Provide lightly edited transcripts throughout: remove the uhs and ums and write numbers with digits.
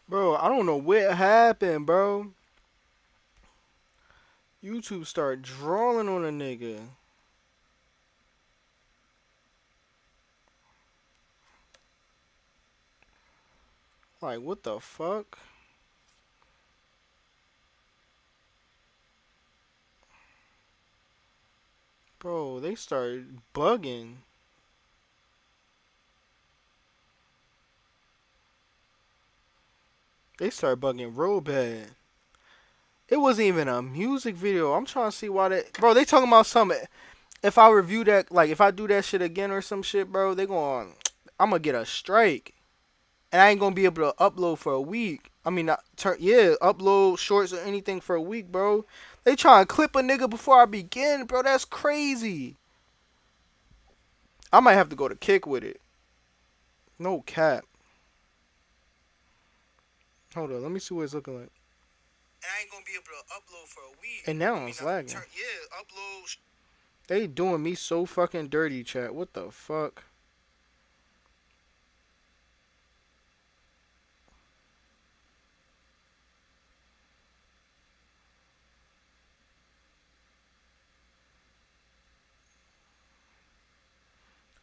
Bro, I don't know what happened, bro. YouTube started drawing on a nigga. Like, what the fuck? Bro, they started bugging. They started bugging real bad. It wasn't even a music video. I'm trying to see why they. Bro, they talking about something. If I review that, like, if I do that shit again or some shit, bro, they going. I'm gonna get a strike. And I ain't gonna be able to upload for a week. I mean, not turn yeah, upload shorts or anything for a week, bro. They trying to clip a nigga before I begin, bro. That's crazy. I might have to go to kick with it. No cap. Hold on, let me see what it's looking like. And I ain't gonna be able to upload for a week. And now it's lagging. Yeah, upload. They doing me so fucking dirty, chat. What the fuck?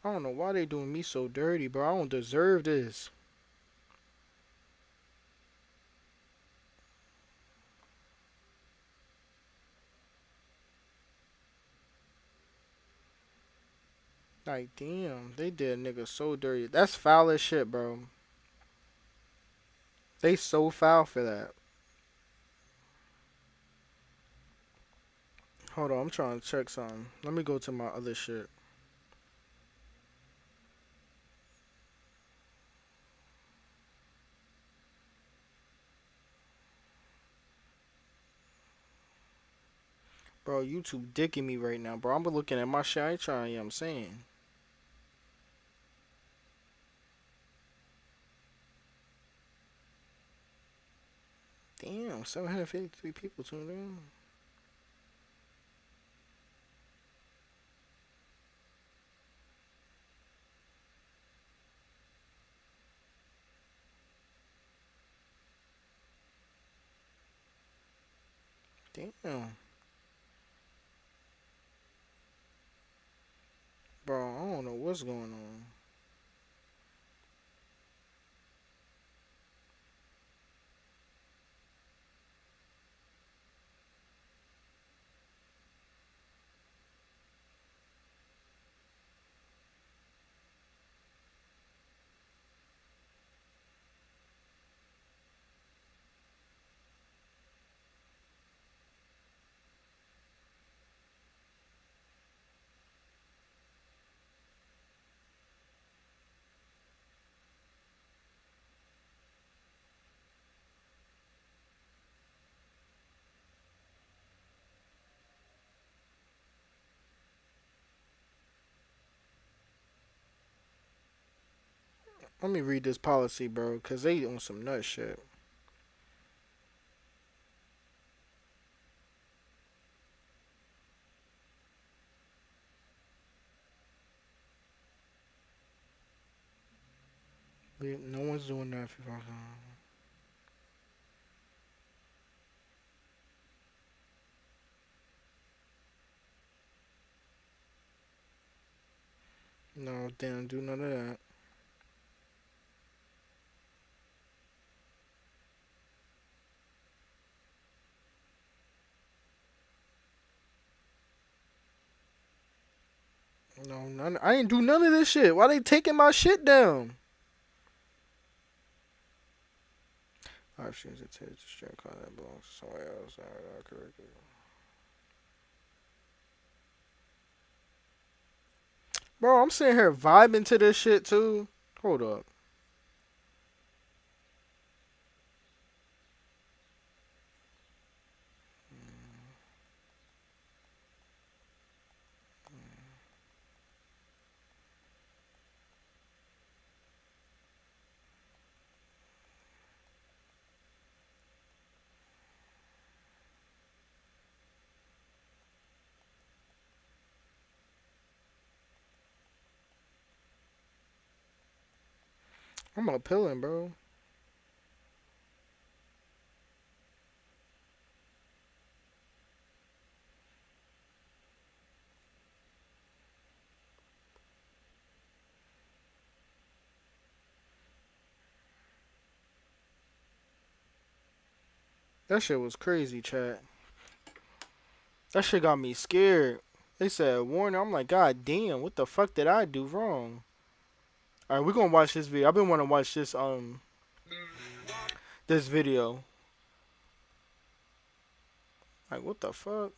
I don't know why they doing me so dirty, bro. I don't deserve this. Like, damn, they did a nigga so dirty. That's foul as shit, bro. They so foul for that. Hold on, I'm trying to check something. Let me go to my other shit. Bro, YouTube dicking me right now, bro. I'm looking at my shit. I ain't trying, you know what I'm saying? Damn, 753 people tuned in. Damn. Bro, I don't know what's going on. Let me read this policy, bro, because they on some nut shit. No one's doing that. No, they don't do none of that. No, none. I ain't do none of this shit. Why they taking my shit down? I've changed it to string content belongs to somebody else. Correct. Bro, I'm sitting here vibing to this shit too. Hold up. I'm appealing, bro. That shit was crazy, chat. That shit got me scared. They said warning. I'm like, God damn, what the fuck did I do wrong? All right, we're gonna watch this video. I've been wanting to watch this video. Like, what the fuck?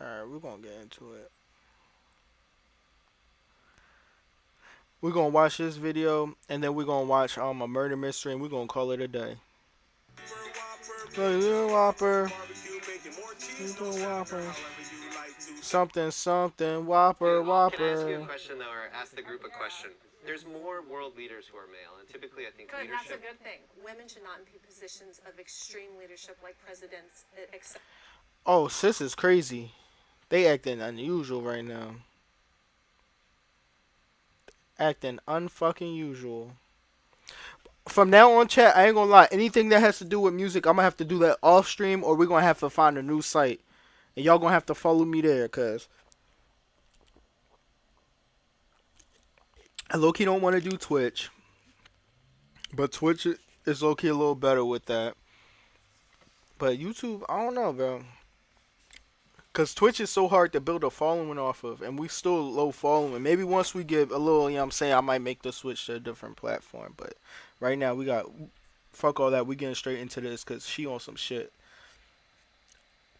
All right, we're gonna get into it. We're gonna watch this video, and then we're gonna watch a murder mystery, and we're gonna call it a day. Little Whopper, little Whopper, something something Whopper Whopper. Can I ask you a question though, or ask the group a question? There's more world leaders who are male, and typically I think leadership. That's a good thing. Women should not be positions of extreme leadership like presidents. Oh, sis is crazy. They acting unusual right now. Acting unfucking usual. From now on, chat, I ain't gonna lie. Anything that has to do with music, I'm gonna have to do that off stream, or we're gonna have to find a new site, and y'all gonna have to follow me there, cause I low key don't want to do Twitch, but Twitch is low key a little better with that. But YouTube, I don't know, bro. Cause Twitch is so hard to build a following off of, and we still low following. Maybe once we get a little, you know what I'm saying, I might make the switch to a different platform. But right now we got, fuck all that. We getting straight into this cause she on some shit.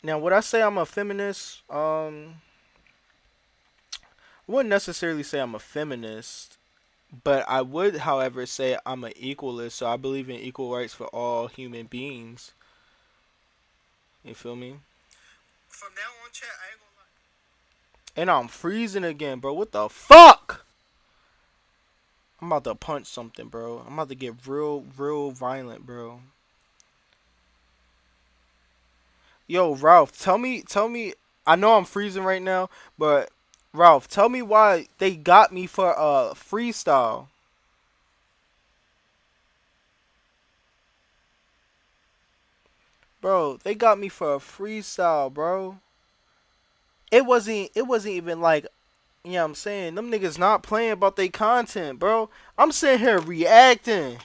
Now, would I say I'm a feminist? I wouldn't necessarily say I'm a feminist, but I would, however, say I'm an equalist. So I believe in equal rights for all human beings. You feel me? From now on, chat, I ain't gonna lie. And I'm freezing again, bro. What the fuck? I'm about to punch something, bro. I'm about to get real violent, bro. Yo, Ralph, tell me. I know I'm freezing right now, but Ralph, tell me why they got me for a freestyle. Bro, they got me for a freestyle, bro. It wasn't even like, you know what I'm saying? Them niggas not playing about their content, bro. I'm sitting here reacting.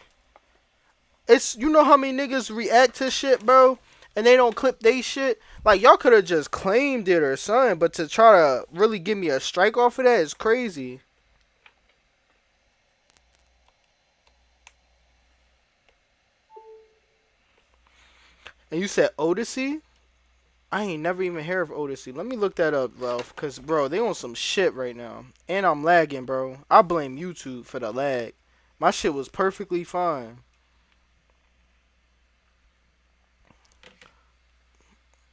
It's, you know how many niggas react to shit, bro? And they don't clip they shit? Like, y'all could have just claimed it or something, but to try to really give me a strike off of that is crazy. And you said Odyssey? I ain't never even heard of Odyssey. Let me look that up, Ralph. Because, bro, they on some shit right now. And I'm lagging, bro. I blame YouTube for the lag. My shit was perfectly fine.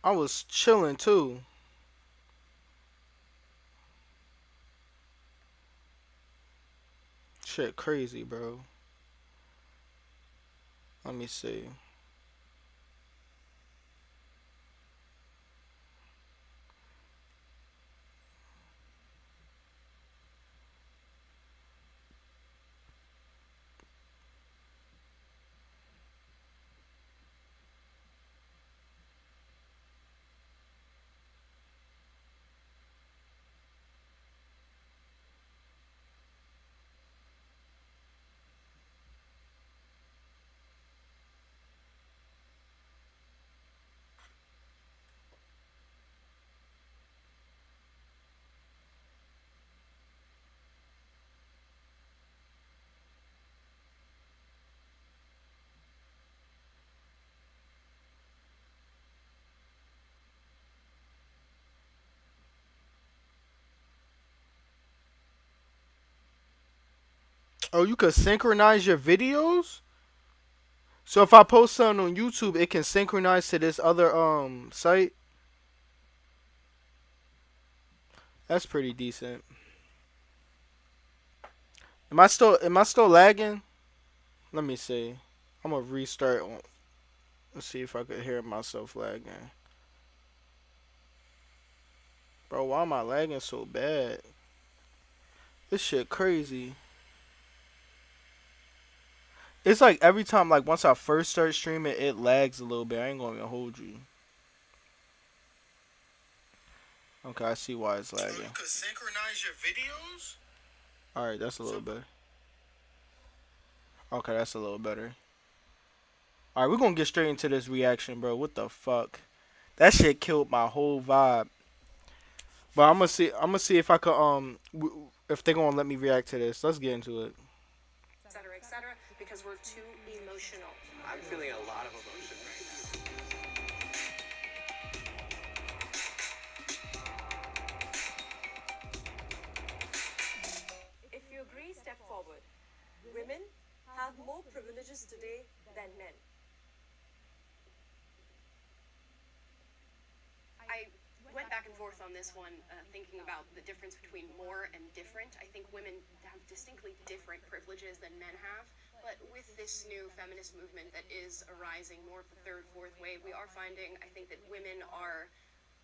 I was chilling, too. Shit crazy, bro. Let me see. Oh, you could synchronize your videos? So if I post something on YouTube, it can synchronize to this other site? That's pretty decent. Am I still lagging? Let me see. I'm gonna restart. Let's see if I could hear myself lagging. Bro, why am I lagging so bad? This shit crazy. It's like every time, like once I first start streaming, it lags a little bit. I ain't gonna even hold you. Okay, I see why it's So you lagging. could synchronize your videos? All right, that's a little better. Okay, that's a little better. All right, we're gonna get straight into this reaction, bro. What the fuck? That shit killed my whole vibe. But I'm gonna see. I'm gonna see if I could if they gonna let me react to this. Let's get into it. et cetera, because we're too emotional. I'm feeling a lot of emotion right If you agree, step forward. Women have more privileges today than men. I went back and forth on this one, thinking about the difference between more and different. I think women have distinctly different privileges than men have. But with this new feminist movement that is arising, more of the third, fourth wave, we are finding, I think, that women are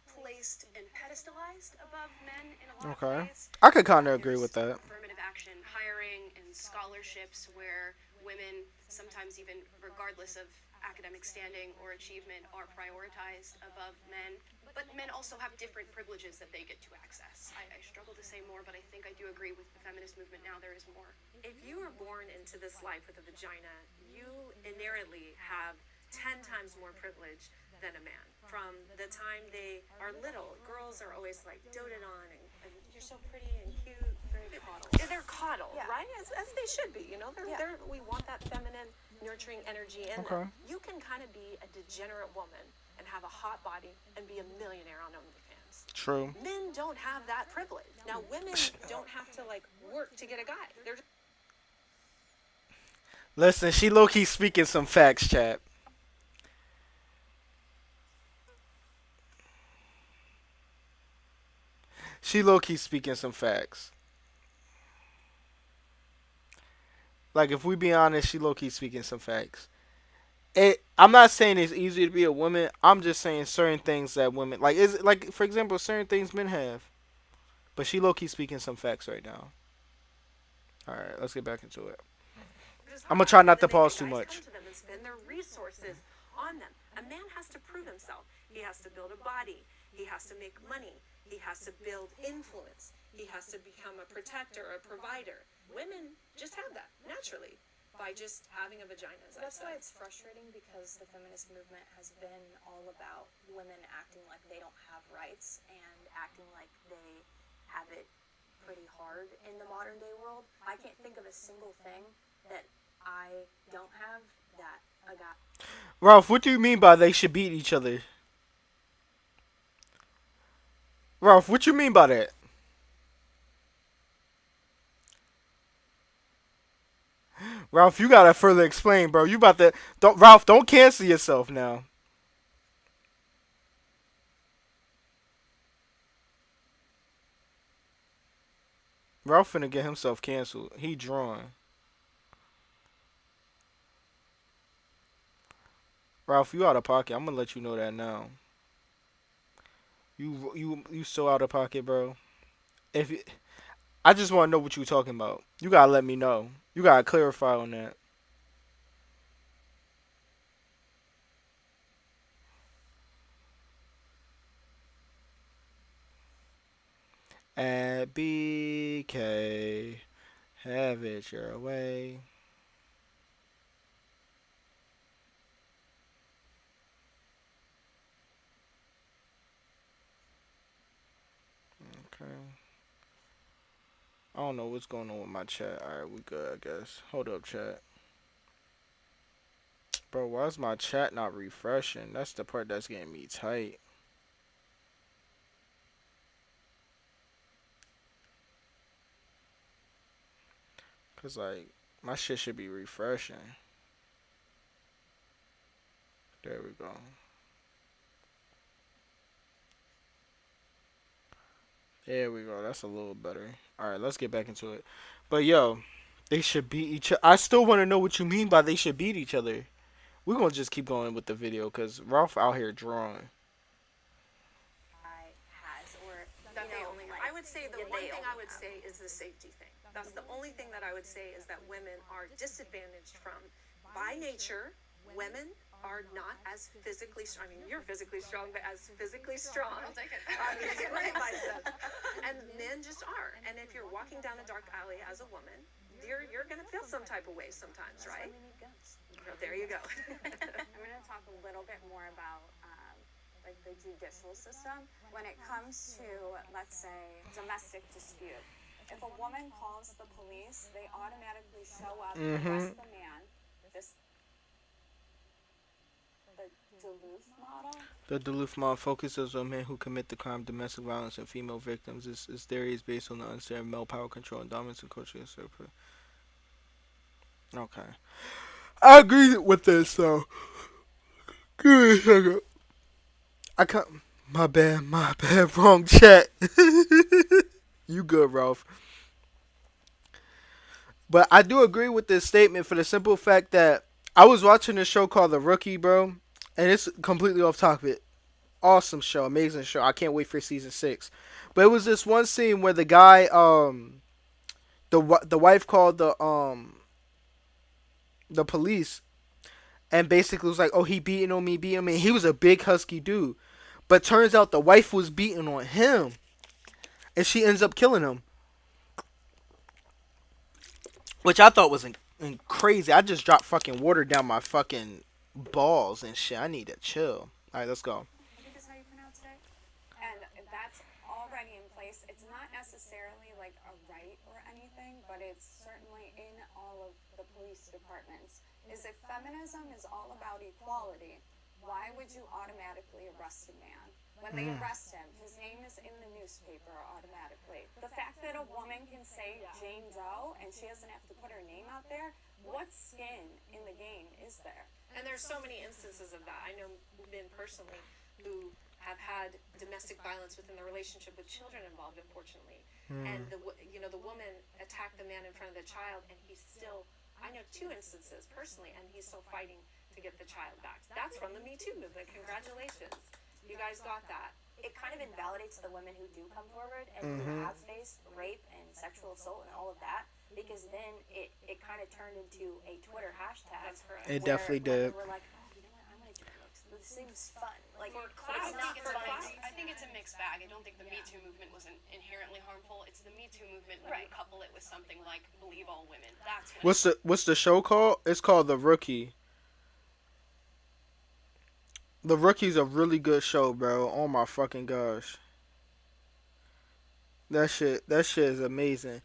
placed and pedestalized above men in a lot of Okay, ways. I could kind of agree with There's that. affirmative action hiring and scholarships where women, sometimes even regardless of academic standing or achievement, are prioritized above men. But men also have different privileges that they get to access. I struggle to say more, but I think I do agree with the feminist movement now. There is more. If you were born into this life with a vagina, you inherently have 10 times more privilege than a man. From the time they are little, girls are always like doted on and you're so pretty and cute. Very coddled. They're coddled, right? As they should be, you know? We want that feminine, nurturing energy in Okay. them. You can kind of be a degenerate woman and have a hot body and be a millionaire on OnlyFans. True. Men don't have that privilege. Now, women don't have to like work to get a guy. They're just Listen, she low key speaking some facts, chat. She low key speaking some facts. Like if we be honest, she low key speaking some facts. I'm not saying it's easy to be a woman. I'm just saying certain things that women like is like for example certain things men have. But she low key speaking some facts right now. All right, let's get back into it. I'ma try not to pause too much. Come to them and spend their resources on them. A man has to prove himself. He has to build a body. He has to make money. He has to build influence. He has to become a protector, a provider. Women just have that naturally by just having a vagina. As That's I why said. it's frustrating, because the feminist movement has been all about women acting like they don't have rights and acting like they have it pretty hard in the modern day world. I can't think of a single thing that I don't have that a guy. Ralph, what do you mean by they should beat each other? Ralph, what you mean by that? Ralph, you gotta further explain, bro. You about to Ralph, don't cancel yourself now. Ralph finna get himself canceled. He drawing. Ralph, you out of pocket. I'm gonna let you know that now. You so out of pocket, bro. If you, I just want to know what you talking about. You gotta let me know. You gotta clarify on that. At BK, have it your way. Okay. I don't know what's going on with my chat. Alright, we good, I guess. Hold up, chat. Bro, why is my chat not refreshing? That's the part that's getting me tight. Cause like my shit should be refreshing. There we go. There we go. That's a little better. Alright, let's get back into it. But yo, they should beat each other. I still want to know what you mean by they should beat each other. We're gonna just keep going with the video because Ralph out here drawing. Has, or That you they know, only like, I would say the yeah, one they thing only I would have. say is the safety thing. That's the only thing that I would say is that women are disadvantaged from by nature, women are not as physically strong. I mean, you're physically strong, but as physically strong. I'll take it. It's a great mindset. And men just are. And if you're walking down a dark alley as a woman, you're gonna feel some type of way sometimes, right? We need guns. Oh, there you go. I'm going to talk a little bit more about like the judicial system when it comes to, let's say, domestic dispute. If a woman calls the police, they automatically show up and arrest the man. The Duluth model. The Duluth model focuses on men who commit the crime, domestic violence, and female victims. Its theory is based on the understanding of male power, control, and dominance in culture. Okay. I agree with this, so. Give me a second. I can't. My bad, wrong chat. You good, Ralph. But I do agree with this statement for the simple fact that I was watching a show called The Rookie, bro. And it's completely off topic. Awesome show, amazing show. I can't wait for season 6. But it was this one scene where the guy, the wife called the police, and basically was like, "Oh, he beating on me." He was a big husky dude, but turns out the wife was beating on him, and she ends up killing him, which I thought was crazy. I just dropped fucking water down my fucking balls and shit. I need to chill. All right, let's go. I think is how you pronounce it. And that's already in place. It's not necessarily like a right or anything, but it's certainly in all of the police departments. Is if feminism is all about equality, why would you automatically arrest a man? When they arrest him, his name is in the newspaper automatically. The fact that a woman can say Jane Doe and she doesn't have to put her name out there, what skin in the game is there? And there's so many instances of that. I know men personally who have had domestic violence within the relationship with children involved, unfortunately. And the woman attacked the man in front of the child, and he's still. I know 2 instances personally, and he's still fighting to get the child back. That's from the Me Too movement. Congratulations, you guys got that. It kind of invalidates the women who do come forward and who have faced rape and sexual assault and all of that, because then it kind of turned into a Twitter hashtag. That's correct. It definitely did. We're like, oh, you know what? I'm gonna do it. This seems fun. Like For it's clout. not For fun. clout. I think it's a mixed bag. I don't think the Me Too movement was inherently harmful. It's the Me Too movement when you couple it with something like Believe All Women. That's when What's the show called? It's called The Rookie. The Rookie's a really good show, bro. Oh my fucking gosh. That shit is amazing.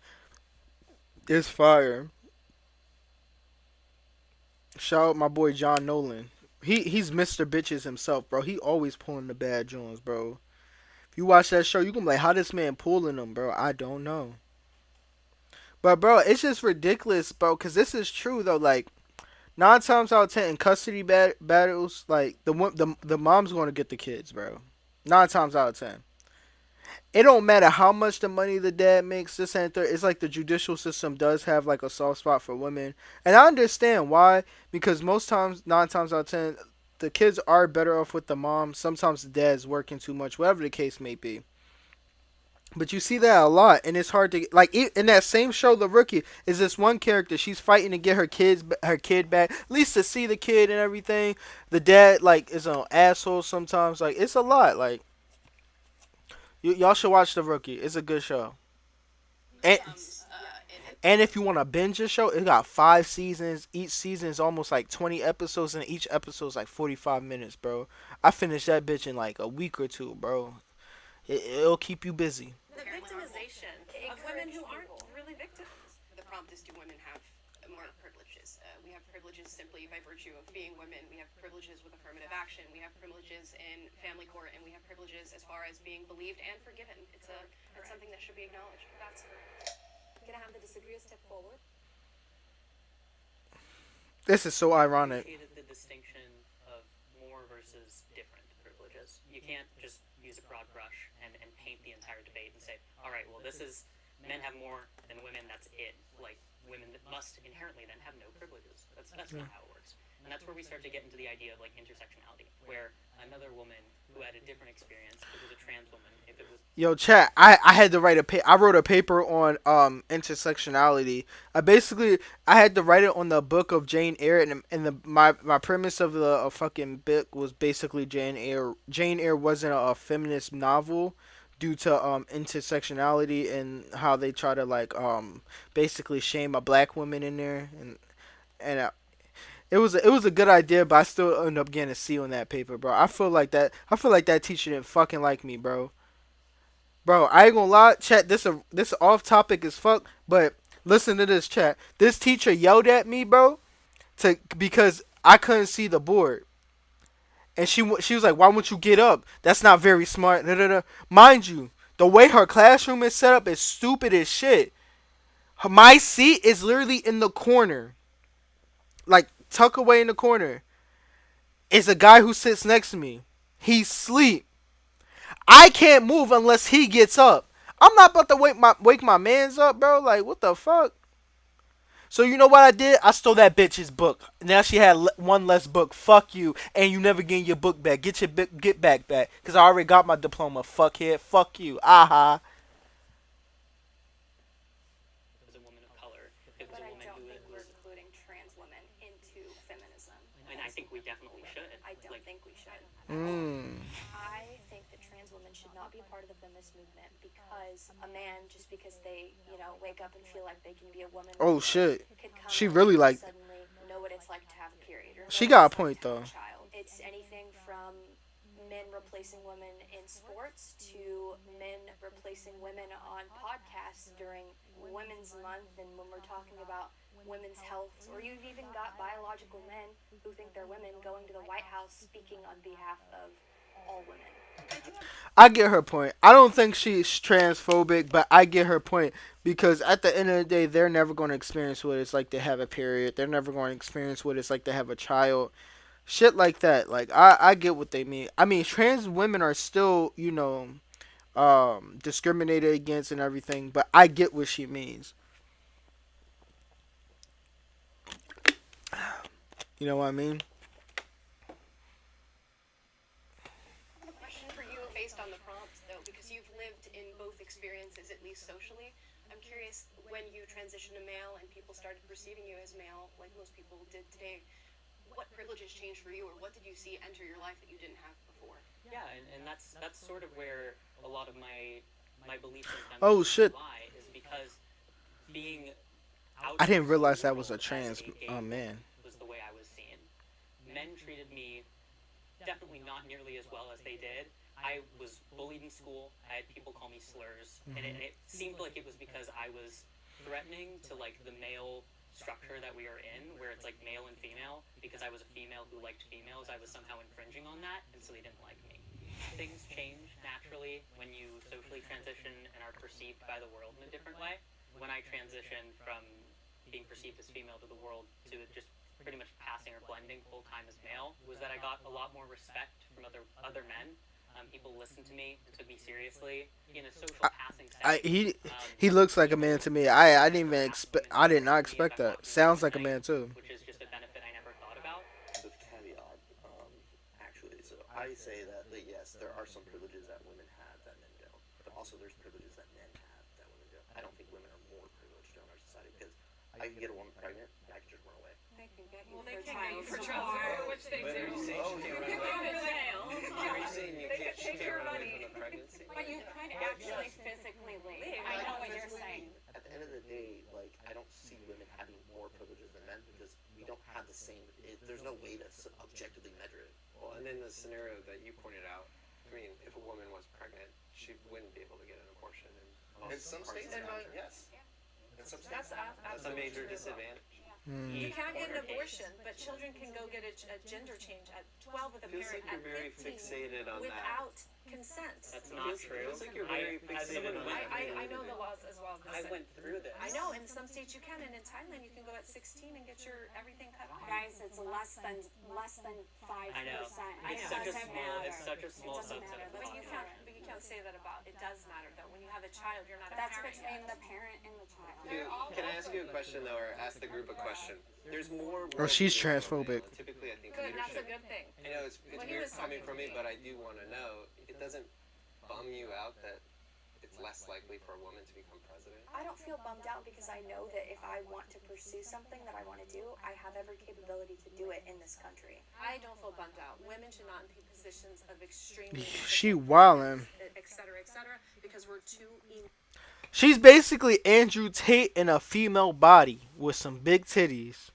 It's fire. Shout out my boy John Nolan. He's Mr. Bitches himself, bro. He always pulling the bad Jones, bro. If you watch that show, you gonna be like, how this man pulling them, bro? I don't know. But bro, it's just ridiculous, bro. Cause this is true though. Like 9 times out of 10 in custody battles, like the mom's gonna get the kids, bro. 9 times out of 10. It don't matter how much the money the dad makes. This and that. It's like the judicial system does have like a soft spot for women, and I understand why. Because most times, 9 times out of 10, the kids are better off with the mom. Sometimes the dad's working too much, whatever the case may be. But you see that a lot, and it's hard to like. In that same show, The Rookie, is this one character. She's fighting to get her kid back, at least to see the kid and everything. The dad like is an asshole sometimes. Like it's a lot. Like y'all should watch The Rookie. It's a good show. And if you want to binge a show, it got 5 seasons. Each season is almost like 20 episodes, and each episode is like 45 minutes, bro. I finished that bitch in like a week or 2, bro. It'll keep you busy. The victimization of women who aren't really victims. the prompt is, do women have more privileges? We have privileges simply by virtue of being women. We have privileges with affirmative action. We have privileges in family court, and we have privileges as far as being believed and forgiven. It's something that should be acknowledged. That's correct. Can I have the disagreeer step forward? This is so ironic. The distinction of more versus different privileges. You can't just use a broad brush and paint the entire debate and say, all right, well, this is men have more than women, that's it. Like, women must inherently then have no privileges. That's not how it works. And that's where we start to get into the idea of like intersectionality, where another woman who had a different experience, if it was a trans woman, if it was Yo, chat. I had to write I wrote a paper on intersectionality. I had to write it on the book of Jane Eyre, and my premise of the fucking book was basically Jane Eyre. Jane Eyre wasn't a feminist novel due to intersectionality and how they try to like basically shame a black woman in there, and it was a good idea, but I still ended up getting a C on that paper, bro. I feel like that teacher didn't fucking like me, bro. Bro, I ain't gonna lie, chat. This off topic as fuck, but listen to this, chat. This teacher yelled at me, bro, because I couldn't see the board, and she was like, "Why won't you get up? That's not very smart." Da, da, da. Mind you, the way her classroom is set up is stupid as shit. My seat is literally in the corner, like tuck away in the corner. It's a guy who sits next to me. He's asleep. I can't move unless he gets up. I'm not about to wake my mans up, bro. Like, what the fuck? So you know what I did? I stole that bitch's book. Now she had one less book. Fuck you, and you never getting your book back. Get your get back, cause I already got my diploma. Fuckhead. Fuck you. Aha. it was a woman of color, if it was But a I woman don't who think we're was, including trans women into feminism. and I think we definitely should. I don't Like, think we should. I think that trans women should not be part of the feminist movement because a man, just because they, wake up and feel like they can be a woman. Oh shit. Could come She in really and like. suddenly know what it's like to have a period. Or She know got a what it's like point, to have though. a child. It's anything from men replacing women in sports to men replacing women on podcasts during Women's Month, and when we're talking about women's health, or you've even got biological men who think they're women going to the White House speaking on behalf of all women. I get her point. I don't think she's transphobic, but I get her point because at the end of the day, they're never going to experience what it's like to have a period. They're never going to experience what it's like to have a child. Shit like that. Like, I get what they mean. I mean, trans women are still, discriminated against and everything, but I get what she means. You know what I mean? Question for you based on the prompts, though, because you've lived in both experiences, at least socially. I'm curious, when you transitioned to male and people started perceiving you as male, like most people did today, what privileges changed for you, or what did you see enter your life that you didn't have before? yeah, and that's sort of where a lot of my beliefs in feminism Oh, shit. lie, is because being out I didn't into the realize that was a world as trans gay man. was the way I was seen. Men treated me definitely not nearly as well as they did. I was bullied in school. I had people call me slurs, and it seemed like it was because I was threatening to like the male structure that we are in, where it's like male and female. Because I was a female who liked females, I was somehow infringing on that, and so they didn't like me. Things change naturally when you socially transition and are perceived by the world in a different way. When I transitioned from being perceived as female to the world to just pretty much passing or blending full time as male, was that I got a lot more respect from other men. People listened to me and took me seriously in a social passing setting. He looks like a man to me. I didn't even expect. I did not expect that. Sounds like a man too. Which is just a benefit I never thought about. With caveat, actually, so I say that yes, there are some privileges that women have that men don't, but also there's privileges that men have that women don't. I don't think women are more privileged in our society because I can get a woman pregnant and I can just run away. They can get you Well, they for can get you for child child support. support, which they But are you do. saying she can't run away? Are you saying you They can't, can she take can't your run away money. from a pregnancy? But you could actually physically leave. I know what you're saying. At the end of the day, like, I don't see women having more privileges than men because we don't have the same. There's no way to objectively measure it. Well, and then the scenario that you pointed out, I mean, if a woman was pregnant, she wouldn't be able to get an abortion. In some states, yes. In some states, That's a major disadvantage. You can't get an abortion, but children can go get a gender change at 12 with a Feels parent like you're very at 15 fixated on that. without consent. That's not true. Feels like you're I, very as fixated someone on who it. went, I know the laws as well. I went through this. I know, in some states you can, and in Thailand you can go at 16 and get your everything cut off. Guys, it's less than 5%. I know. I It's know. such a Doesn't small. matter. It's such a small It doesn't subset matter. of the But you population. can't say that about. It does matter though. When you have a child, you're not a That's parent between yet. the parent and the child. Can I ask you a question though, or ask the group a question? There's more. Oh, she's world leaders who are transphobic. male, and typically, I think Good, that's a leadership. good thing. I know it's When he weird was coming talking from to me, me. but I do want to know. It doesn't bum you out that it's less likely for a woman to become president. I don't feel bummed out because I know that if I want to pursue something that I want to do, I have every capability to do it in this country. I don't feel bummed out. Women should not be in positions of extremely She wildin'. et cetera, because we're too She's basically Andrew Tate in a female body with some big titties.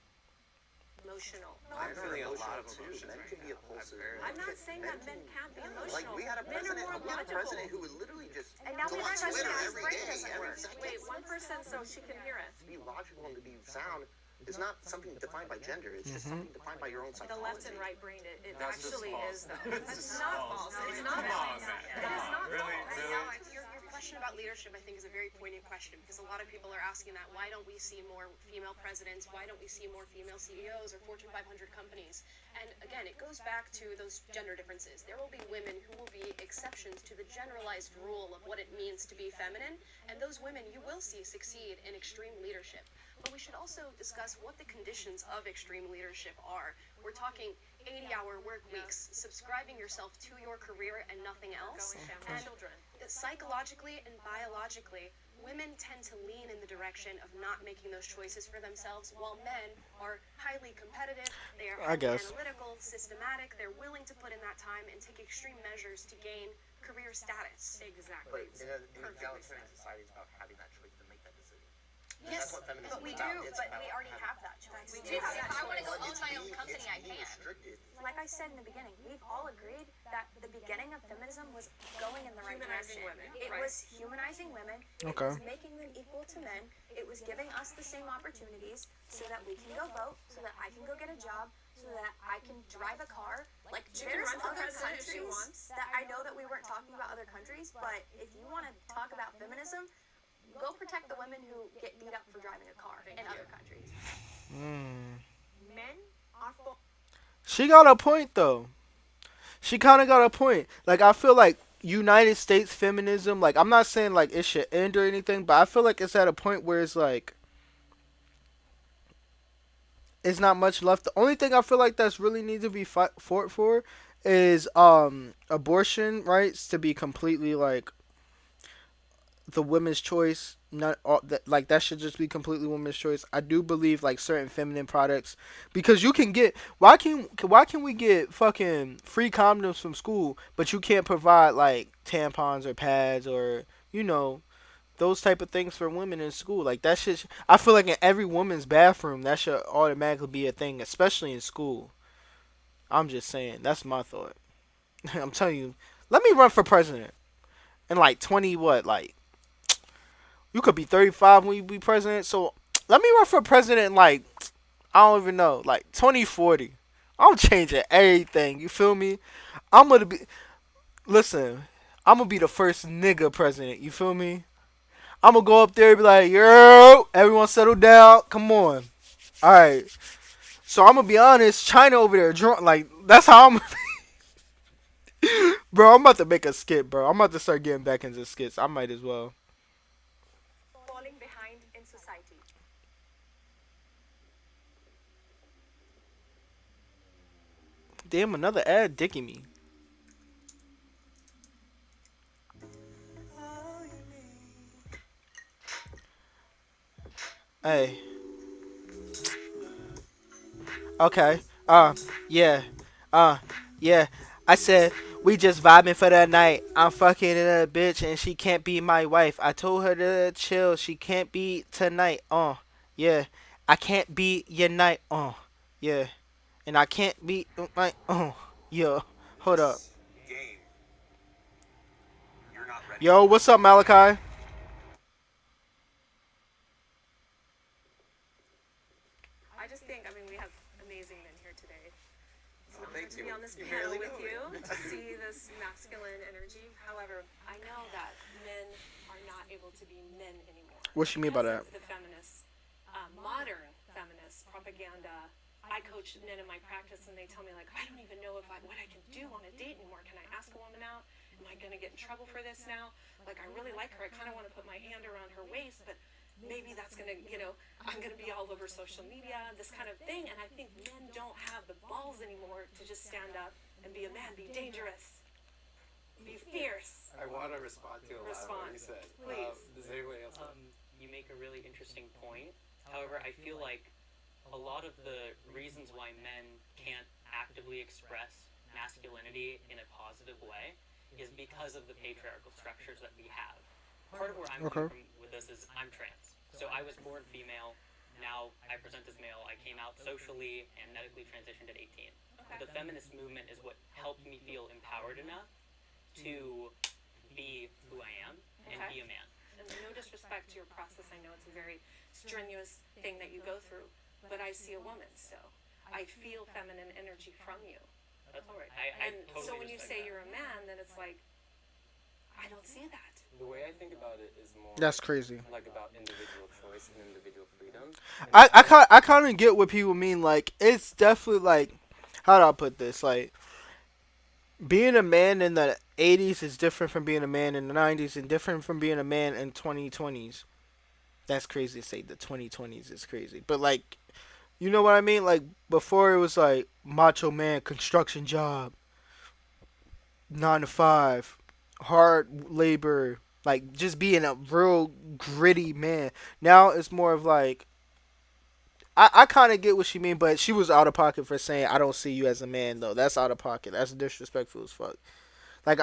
emotional. I'm feeling a lot of too. emotions Men right can be now. impulsive. I'm not saying that men can't be emotional. Like we had a Men are president, more we had a logical. president who would literally just And now we go have on a Twitter president whose every brain day, doesn't every work. second. Wait, 1% so she can hear it. To be logical and to be sound is not something defined by gender. It's just something defined by your own The psychology. left and right brain, it That's just actually false. is though. It's not false. It's not false. It is not false. Your question about leadership, I think, is a very poignant question because a lot of people are asking that. Why don't we see more female presidents? Why don't we see more female CEOs or Fortune 500 companies? And again, it goes back to those gender differences. There will be women who will be exceptions to the generalized rule of what it means to be feminine, and those women you will see succeed in extreme leadership. But we should also discuss what the conditions of extreme leadership are. We're talking 80-hour work weeks, subscribing yourself to your career and nothing else. Going family, And children. psychologically and biologically, women tend to lean in the direction of not making those choices for themselves, while men are highly competitive, they are I guess. analytical, systematic, they're willing to put in that time and take extreme measures to gain career status. Exactly. But in an Perfectly egalitarian said. society, it's about having that choice to make that decision. And Yes, that's what feminism But we is about. do, It's but about we already having- have that choice. We do have that If I want to go But own it's my own being- company, it's I being can. restricted. Like I said in the beginning, we've all agreed that the beginning of feminism was going in the right Humanizing direction. women, It right. was humanizing women. Okay. It was making them equal to men. It was giving us the same opportunities so that we can go vote, so that I can go get a job, so that I can drive a car. Like She can there's run for other president if she countries wants. that I know that we weren't talking about other countries, but if you want to talk about feminism, go protect the women who get beat up for driving a car in other countries. Men are for She got a point though. She kind of got a point. Like I feel like United States feminism, like I'm not saying like it should end or anything, but I feel like it's at a point where it's like it's not much left. The only thing I feel like that's really needs to be fought for is abortion rights to be completely like the women's choice. Not all that, like that should just be completely women's choice. I do believe like certain feminine products because you can get why can we get fucking free condoms from school but you can't provide like tampons or pads or you know those type of things for women in school. Like that shit I feel like in every woman's bathroom that should automatically be a thing, especially in school. I'm just saying, that's my thought. I'm telling you, let me run for president in like 20 what like you could be 35 when you be president. So let me run for president in like, I don't even know, like 2040. I'm changing everything. You feel me? I'm going to be, listen, I'm going to be the first nigga president. You feel me? I'm going to go up there and be like, yo, everyone settle down. Come on. All right. So I'm going to be honest, China over there drunk. Like, that's how I'm Bro, I'm about to make a skit, bro. I'm about to start getting back into skits. I might as well. falling behind in society. Damn, another ad dicking me. Hey. Okay. Yeah. Yeah. I said, we just vibing for the night. I'm fucking a bitch and she can't be my wife. I told her to chill. She can't be tonight. Yeah. I can't be your night. Yeah. And I can't be like, yeah. Hold up. Game. You're not ready. Yo, what's up, Malachi? I just think, I mean, we have amazing men here today. It's an honor Thank to you. be on this You panel barely with know you, me. to see this masculine energy. However, I know that men are not able to be men anymore. What you mean by Because that? of the feminist, modern feminist propaganda. I coach men in my practice, and they tell me like, I don't even know what I can do on a date anymore. Can I ask a woman out? Am I gonna get in trouble for this now? Like, I really like her. I kind of want to put my hand around her waist, but maybe that's gonna, I'm gonna be all over social media, this kind of thing. And I think men don't have the balls anymore to just stand up and be a man, be dangerous, be fierce. I want to respond to a lot of what you said. Please. Does anybody else? You make a really interesting point. However, I feel like a lot of the reasons why men can't actively express masculinity in a positive way is because of the patriarchal structures that we have. Part of where I'm coming from with this is I'm trans. So I was born female. Now I present as male. I came out socially and medically transitioned at 18. The feminist movement is what helped me feel empowered enough to be who I am and be a man. And no disrespect to your process, I know it's a very strenuous thing that you go through, but I see a woman still. I feel feminine energy from you. That's all right. I And totally so when you respect say that. you're a man, then it's like, I don't see that. The way I think about it is more That's crazy. like about individual choice and individual freedom. I kind of get what people mean. Like, it's definitely like, how do I put this? Like, being a man in the 80s is different from being a man in the 90s and different from being a man in 2020s. That's crazy to say the 2020s is crazy. But, like, you know what I mean? Like, before it was like macho man, construction job, 9 to 5, hard labor, like just being a real gritty man. Now it's more of like, I kind of get what she mean, but she was out of pocket for saying I don't see you as a man though. That's out of pocket. That's disrespectful as fuck. Like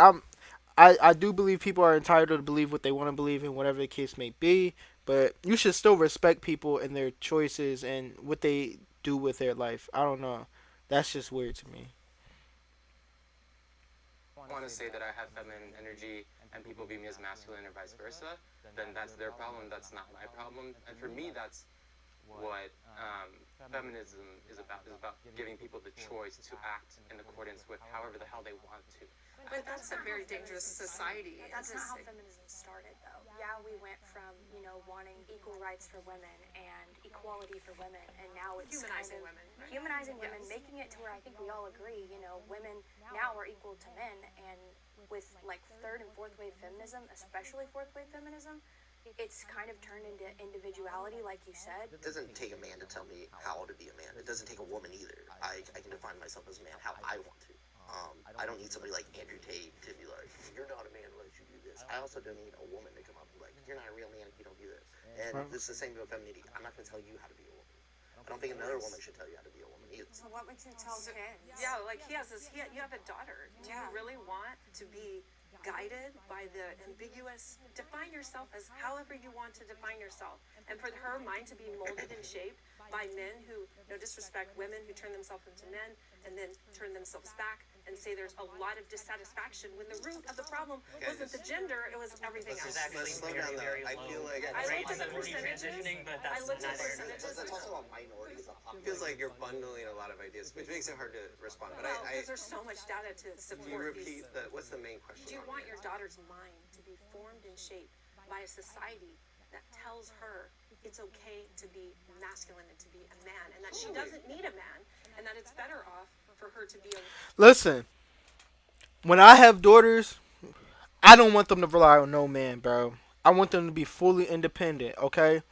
I do believe people are entitled to believe what they want to believe in, whatever the case may be. But you should still respect people and their choices and what they do with their life. I don't know. That's just weird to me. I want to say that I have feminine energy and people view me as masculine or vice versa, then that's their problem. That's not my problem. And for me, that's what feminism is about. Is about giving people the choice to act in accordance with however the hell they want to. But that's a very dangerous society. That's not how feminism started, though. Yeah, we went from, wanting equal rights for women and equality for women, and now it's Humanizing kind of women, right? humanizing women, Yes. making it to where I think we all agree, women now are equal to men, and with like third and fourth wave feminism, especially fourth wave feminism, it's kind of turned into individuality, like you said. It doesn't take a man to tell me how to be a man. It doesn't take a woman either. I can define myself as a man how I want to. I don't need somebody like Andrew Tate to be like, you're not a man unless you do this. I also don't need a woman to come up and be like, you're not a real man if you don't do this. And this is the same with femininity. I'm not going to tell you how to be a woman. I don't think another woman should tell you how to be a woman either. So what would you tell kids? Yeah, like you have a daughter. Do you really want to be guided by the ambiguous, define yourself as however you want to define yourself, and for her mind to be molded and shaped by men who, no disrespect, women who turn themselves into men and then turn themselves back and say there's a lot of dissatisfaction when the root of the problem wasn't the gender, it was everything Which is else. actually slow very, down, though. very I low feel like- I rates looked at of the percentages. transitioning, but I that's looked at neither here nor percentages. there. That's also a minority. It feels like you're bundling a lot of ideas, which makes it hard to respond. But Well, I because there's so much data to can you support repeat these. what's the main question? Do you on want it? your daughter's mind to be formed and shaped by a society that tells her it's okay to be masculine and to be a man, and that she doesn't need a man, and that it's better off for her to be a Listen, when I have daughters, I don't want them to rely on no man, bro. I want them to be fully independent, okay?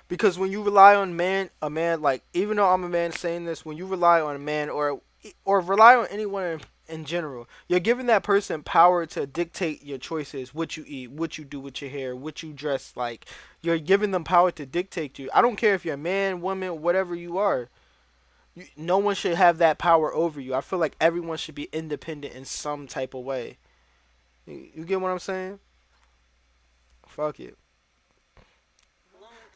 Because when you rely on a man, like, even though I'm a man saying this, when you rely on a man or rely on anyone in general, you're giving that person power to dictate your choices, what you eat, what you do with your hair, what you dress like. You're giving them power to dictate you. I don't care if you're a man, woman, whatever you are. No one should have that power over you. I feel like everyone should be independent in some type of way. You get what I'm saying? Fuck it.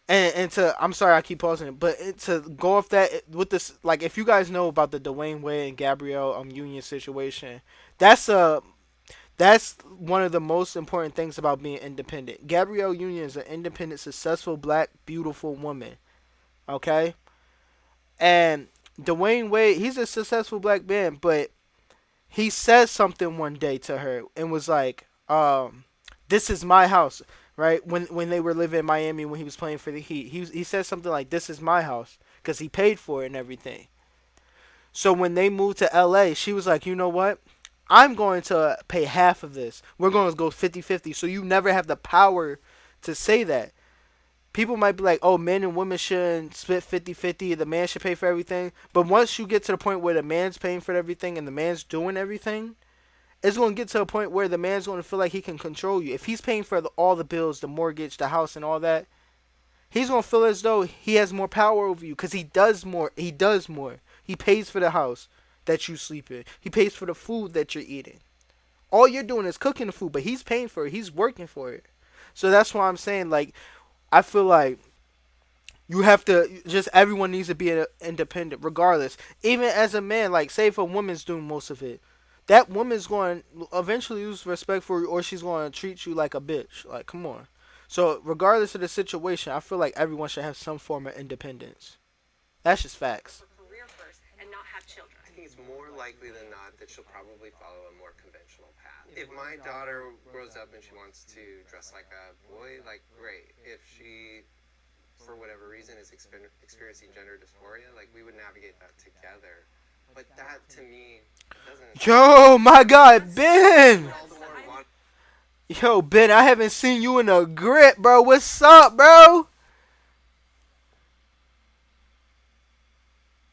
And I'm sorry I keep pausing it, but to go off that with this, like, if you guys know about the Dwayne Wade and Gabrielle Union situation, that's one of the most important things about being independent. Gabrielle Union is an independent, successful, black, beautiful woman. Okay? And Dwayne Wade, he's a successful black man, but he said something one day to her and was like, "This is my house." Right when they were living in Miami when he was playing for the Heat, he said something like, "This is my house," because he paid for it and everything. So when they moved to LA, she was like, "You know what? I'm going to pay half of this. We're going to go 50-50." So you never have the power to say that. People might be like, "Oh, men and women shouldn't split 50-50. The man should pay for everything." But once you get to the point where the man's paying for everything and the man's doing everything, it's going to get to a point where the man's going to feel like he can control you. If he's paying for all the bills, the mortgage, the house, and all that, he's going to feel as though he has more power over you because he does more. He does more. He pays for the house that you sleep in. He pays for the food that you're eating. All you're doing is cooking the food, but he's paying for it. He's working for it. So that's why I'm saying, like, I feel like you have to, just everyone needs to be independent regardless. Even as a man, like, say if a woman's doing most of it, that woman's going to eventually lose respect for you, or she's going to treat you like a bitch. Like, come on. So regardless of the situation, I feel like everyone should have some form of independence. That's just facts. Career first and not have children. I think it's more likely than not that she'll probably follow a more conventional path. If my daughter grows up and she wants to dress like a boy, like, great. If she, for whatever reason, is experiencing gender dysphoria, like, we would navigate that together. But that, to me, doesn't... Yo, my God, Ben! Yo, Ben, I haven't seen you in a grip, bro. What's up, bro?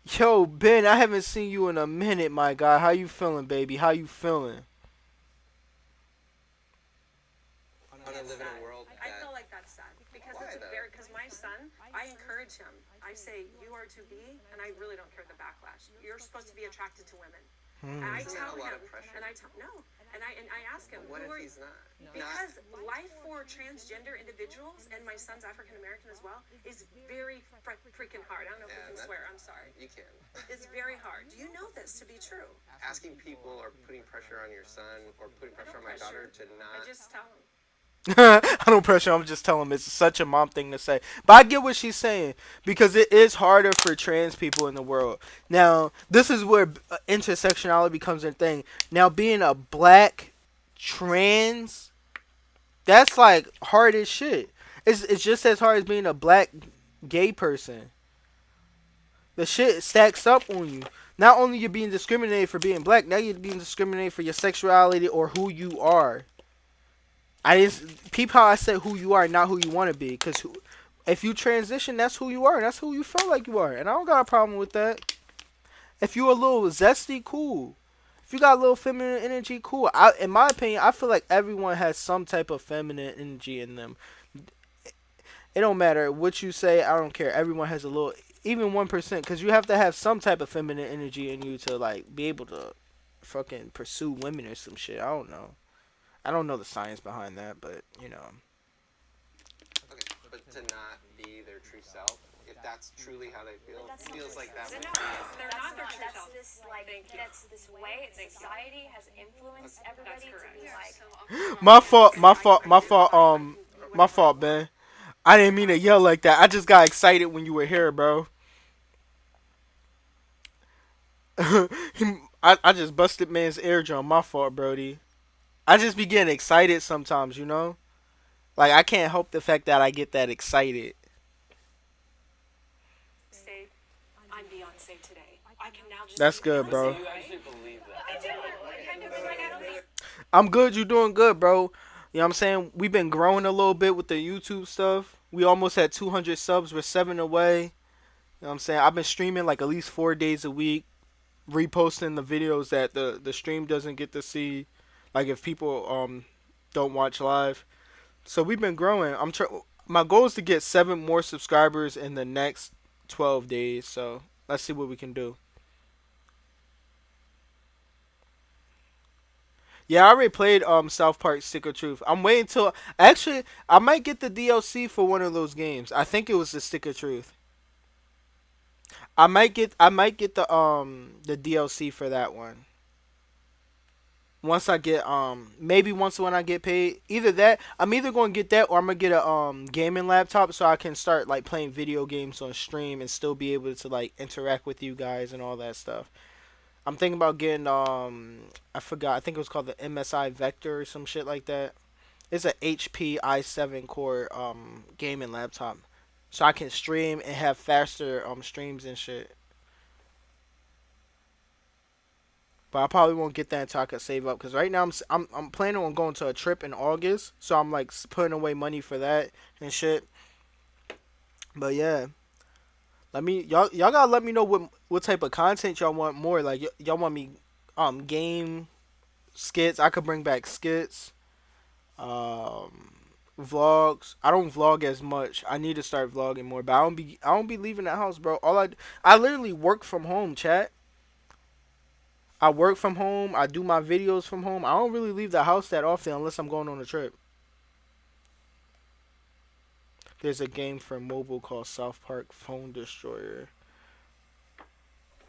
Yo, Ben, I haven't seen you in a minute, my guy. How you feeling, baby? How you feeling? I want to live in a world I that... feel like that's sad because Why, it's though? because my son, I encourage him. I say you are to be, and I really don't care the backlash. You're supposed to be attracted to women. And I Isn't tell that a lot him, of pressure? and I tell no, and I ask him, What who if are he's not? because life for transgender individuals, and my son's African American as well, is very freaking hard. I don't know if we can swear. I'm sorry. You can. It's very hard. Do you know this to be true? Asking people or putting pressure on your son or putting pressure on my daughter to I not... just tell him. I don't pressure. I'm just telling him it's such a mom thing to say. But I get what she's saying because it is harder for trans people in the world. Now, this is where intersectionality becomes a thing. Now, being a black trans, that's like hard as shit. It's just as hard as being a black gay person. The shit stacks up on you. Not only you're being discriminated for being black, now you're being discriminated for your sexuality or who you are. I just peep how I said who you are, not who you want to be. Because if you transition, that's who you are. That's who you feel like you are. And I don't got a problem with that. If you a little zesty, cool. If you got a little feminine energy, cool. In my opinion, I feel like everyone has some type of feminine energy in them. It don't matter what you say. I don't care. Everyone has a little, even 1%. Because you have to have some type of feminine energy in you to, like, be able to fucking pursue women or some shit. I don't know. I don't know the science behind that, but, you know. Okay, but to not be their true self, if that's truly how they feel, it feels like that would They're not their true self. This like that's this way society has influenced everybody to be like. My fault, Ben. I didn't mean to yell like that. I just got excited when you were here, bro. I just busted man's eardrum. My fault, Brody. I just be getting excited sometimes, you know? Like, I can't help the fact that I get that excited. Say, I'm Beyonce today. I can now just That's be good, Beyonce, bro. right? You actually believe that? I do. I kind of feel like I don't think I'm good. You doing good, bro. You know what I'm saying? We've been growing a little bit with the YouTube stuff. We almost had 200 subs. We're 7 away. You know what I'm saying? I've been streaming like at least 4 days a week. Reposting the videos that the stream doesn't get to see. Like if people don't watch live. So we've been growing. My goal is to get 7 more subscribers in the next 12 days. So let's see what we can do. Yeah, I already played South Park Stick of Truth. I'm waiting till actually I might get the DLC for one of those games. I think it was the Stick of Truth. I might get the DLC for that one. once I get maybe once when I get paid. Either that, I'm either gonna get that or I'm gonna get a gaming laptop so I can start like playing video games on stream and still be able to like interact with you guys and all that stuff. I'm thinking about getting I forgot, I think it was called the MSI Vector or some shit like that. It's a HP i7 core gaming laptop. So I can stream and have faster streams and shit. But I probably won't get that until I can save up. Cause right now I'm planning on going to a trip in August, so I'm like putting away money for that and shit. But yeah, let me y'all gotta let me know what type of content y'all want more. Like y'all want me game skits. I could bring back skits, vlogs. I don't vlog as much. I need to start vlogging more. But I don't be leaving the house, bro. I literally work from home, chat. I work from home. I do my videos from home. I don't really leave the house that often unless I'm going on a trip. There's a game for mobile called South Park Phone Destroyer.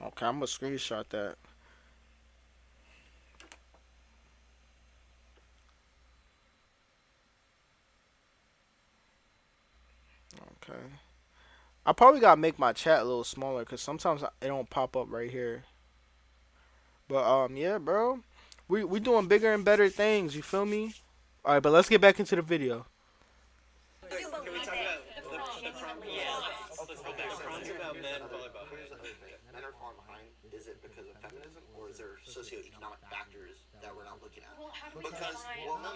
Okay, I'm gonna screenshot that. Okay. I probably gotta make my chat a little smaller because sometimes it don't pop up right here. But yeah, bro, we doing bigger and better things. You feel me? All right, but let's get back into the video. Can we talk about the problem? Yeah, let's go back. About men falling behind. Men are falling behind. Is it because of feminism, or is there socioeconomic factors that we're not looking at? Well, how do we Because, define well, no.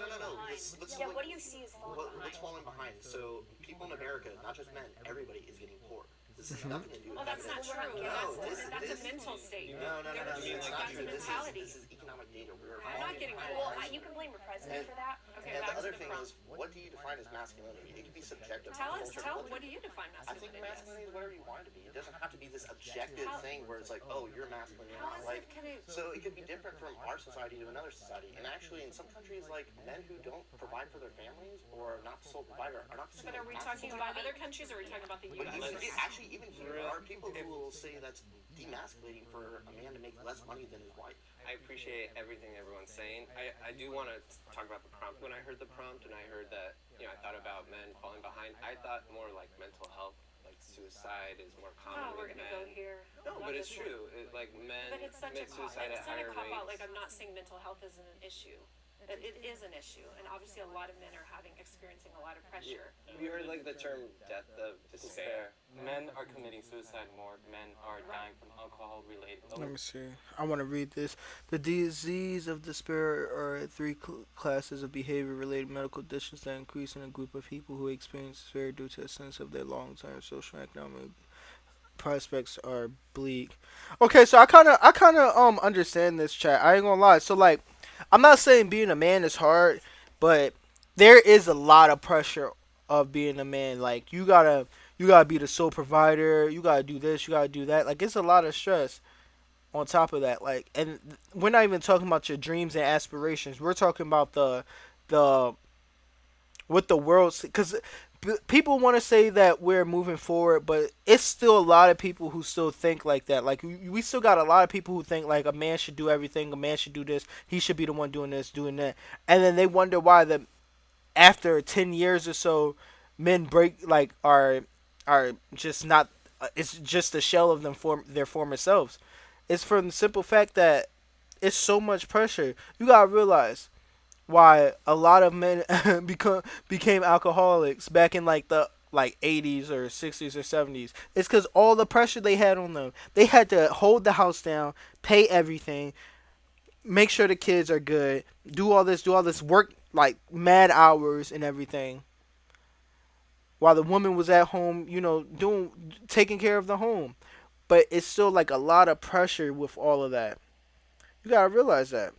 yeah, what do you see as falling behind? What's falling behind? So, people in America, not just men, everybody is getting poor. This has nothing to do with Well, that's not feminism. true. No, That's a mental state. No. That's It's not a true. mentality. This is economic data. We're I'm not getting Well, you can blame the president for that. Okay, And back the to other the thing prompt. is, what do you define as masculinity? It can be subjective. Tell us, culture. what do you define I think masculinity as? masculinity is whatever you want it to be. It doesn't have to be this objective thing where it's like, oh, you're masculine, you're How not. is Like, it, can it, so it could be different from our society to another society. And actually, in some countries, like men who don't provide for their families or are not the sole provider are not. but are we talking about other countries or are we talking about the But U.S.? actually, even here, there are people who will say that's demasculating for a man to make less money than his wife. I appreciate everything everyone's saying. I do want to talk about the prompt. When I heard the prompt and I heard that, I thought about men falling behind, I thought more like mental health, like suicide is more common Oh, we're with gonna men. go here. No, but it's true. Like men But it's such a commit suicide at it's not a higher cop out. rates. Like I'm not saying mental health isn't an issue. It is an issue, and obviously a lot of men are experiencing a lot of pressure. Have you heard like the term death of despair? Men are committing suicide more. Men are dying from alcohol-related. Let me see. I want to read this. The disease of despair are three classes of behavior-related medical conditions that increase in a group of people who experience despair due to a sense of their long-term social and economic prospects are bleak. Okay, so I kind of understand this, chat. I ain't gonna lie. So like, I'm not saying being a man is hard, but there is a lot of pressure of being a man. Like you gotta be the sole provider. You gotta do this. You gotta do that. Like it's a lot of stress on top of that. Like, and we're not even talking about your dreams and aspirations. We're talking about the what the world, because people want to say that we're moving forward, but it's still a lot of people who still think like that. Like we still got a lot of people who think like a man should do everything, a man should do this, he should be the one doing this, doing that, and then they wonder why after 10 years or so, men are just not. It's just a shell of their former selves. It's from the simple fact that it's so much pressure. You gotta realize why a lot of men became alcoholics back in like the 80s or 60s or 70s. It's because all the pressure they had on them. They had to hold the house down, pay everything, make sure the kids are good, do all this work like mad hours and everything. While the woman was at home, taking care of the home. But it's still like a lot of pressure with all of that. You gotta realize that.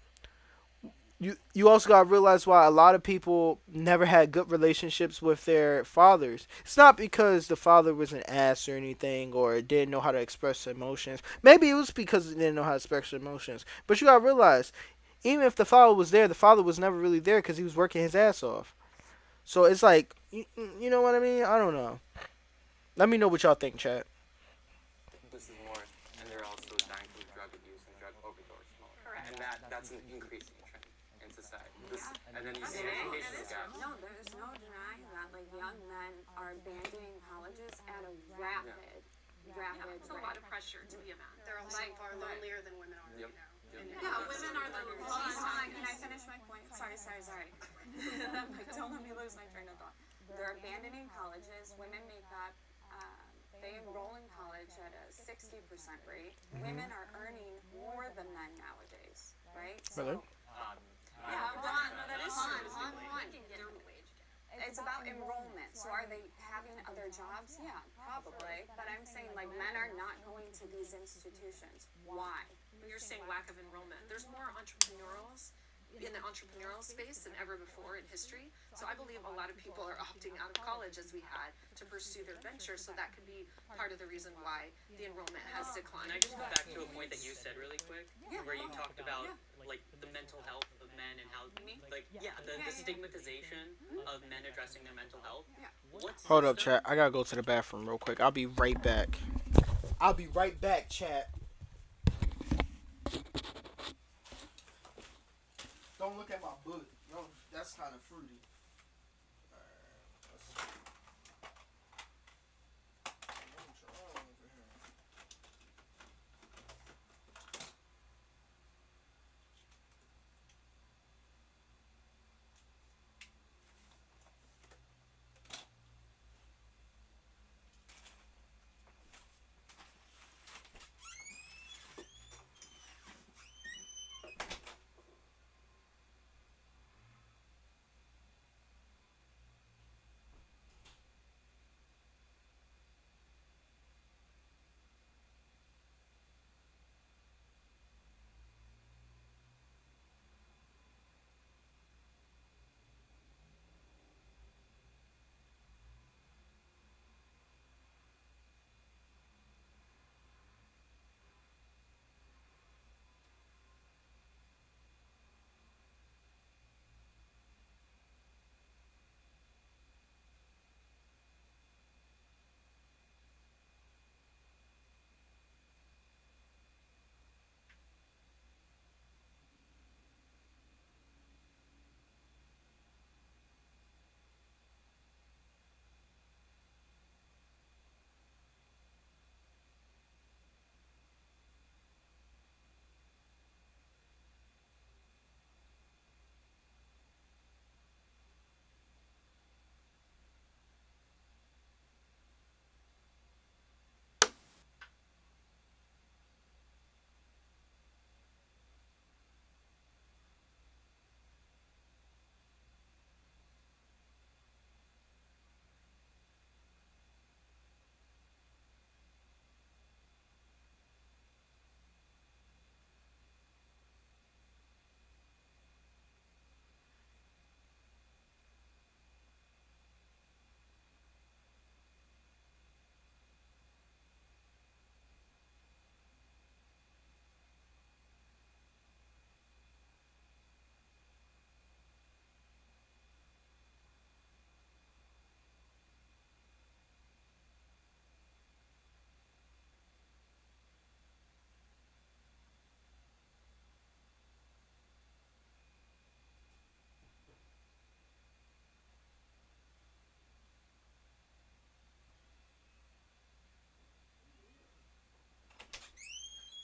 You also gotta realize why a lot of people never had good relationships with their fathers. It's not because the father was an ass or anything or didn't know how to express emotions. Maybe it was because he didn't know how to express emotions. But you gotta realize, even if the father was there, the father was never really there because he was working his ass off. So it's like, you know what I mean? I don't know. Let me know what y'all think, chat. This is more, and they're also dying from drug abuse and drug overdose. Correct. And that's an increasing trend. suicide. And then you see Okay, educational gap. no, there's no denying that. Like, young men are abandoning colleges at a rapid It's a rate. lot of pressure to be a man. They're also far lonelier than women are Yep. right now. Yep. And Yeah, women are the Hold on, can I finish my point? Sorry. Don't let me lose my train of thought. They're abandoning colleges. Women make up, they enroll in college at a 60% rate. Women are earning more than men nowadays, right? Really? Yeah, hold on. that is Hold true. on. We can get the wage gap. It's about enrollment. So are they having other jobs? Yeah, probably. But I'm saying, like, men are not going to these institutions. Why? When you're saying lack of enrollment, there's more entrepreneurs in the entrepreneurial space than ever before in history. So I believe a lot of people are opting out of college as we had to pursue their ventures. So that could be part of the reason why the enrollment has declined. Can I just go back to a point that you said really quick, where you talked about like the mental health of men and how, like, the stigmatization of men addressing their mental health. What Hold up, system- chat. I gotta go to the bathroom real quick. I'll be right back. I'll be right back, chat. Don't look at my book. No, that's kind of fruity.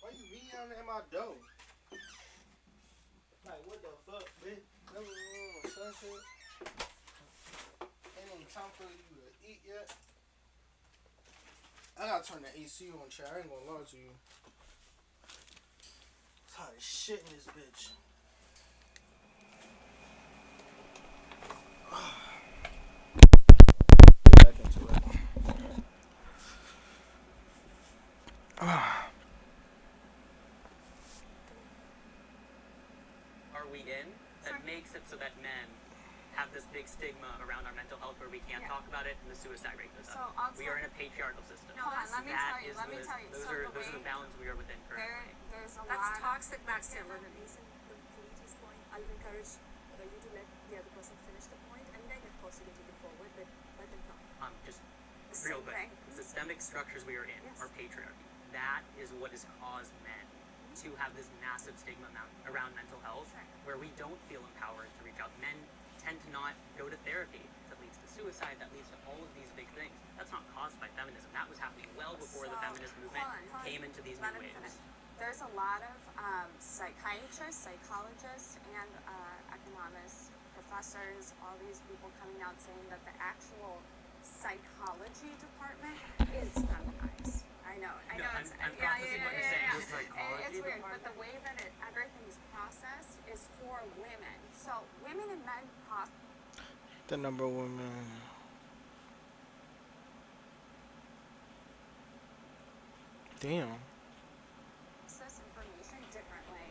Why you meowing at my door? Like, what the fuck, bitch? Never sunset. Ain't even time for you to eat yet. I gotta turn the AC on, chat. I ain't gonna lie to you. It's hot as shit in this bitch. Get back into it. Are we in? That makes it so that men have this big stigma around our mental health where we can't talk about it and the suicide rate goes So up. I'll We are in a patriarchal system. No, let me That tell you. is Let me the- tell you. Those So are the the way bounds we are within currently. there's a That's lot. toxic masculinity. Reason complete his point, I will encourage you to let the other person finish the point, and then of course you can take it forward, but let them talk. Just real quick. Okay. Systemic structures we are in are patriarchy. That is what has caused men to have this massive stigma around mental health, where we don't feel empowered to reach out. Men tend to not go to therapy. That leads to suicide. That leads to all of these big things. That's not caused by feminism. That was happening well before the feminist movement came into these new waves. There's a lot of psychiatrists, psychologists, and economists, professors, all these people coming out saying that the actual psychology department is feminized. I know. I'm processing what you're saying. The psychology it's weird, but the way that everything's processed is for women. So women and men The number one man. Damn. process information differently.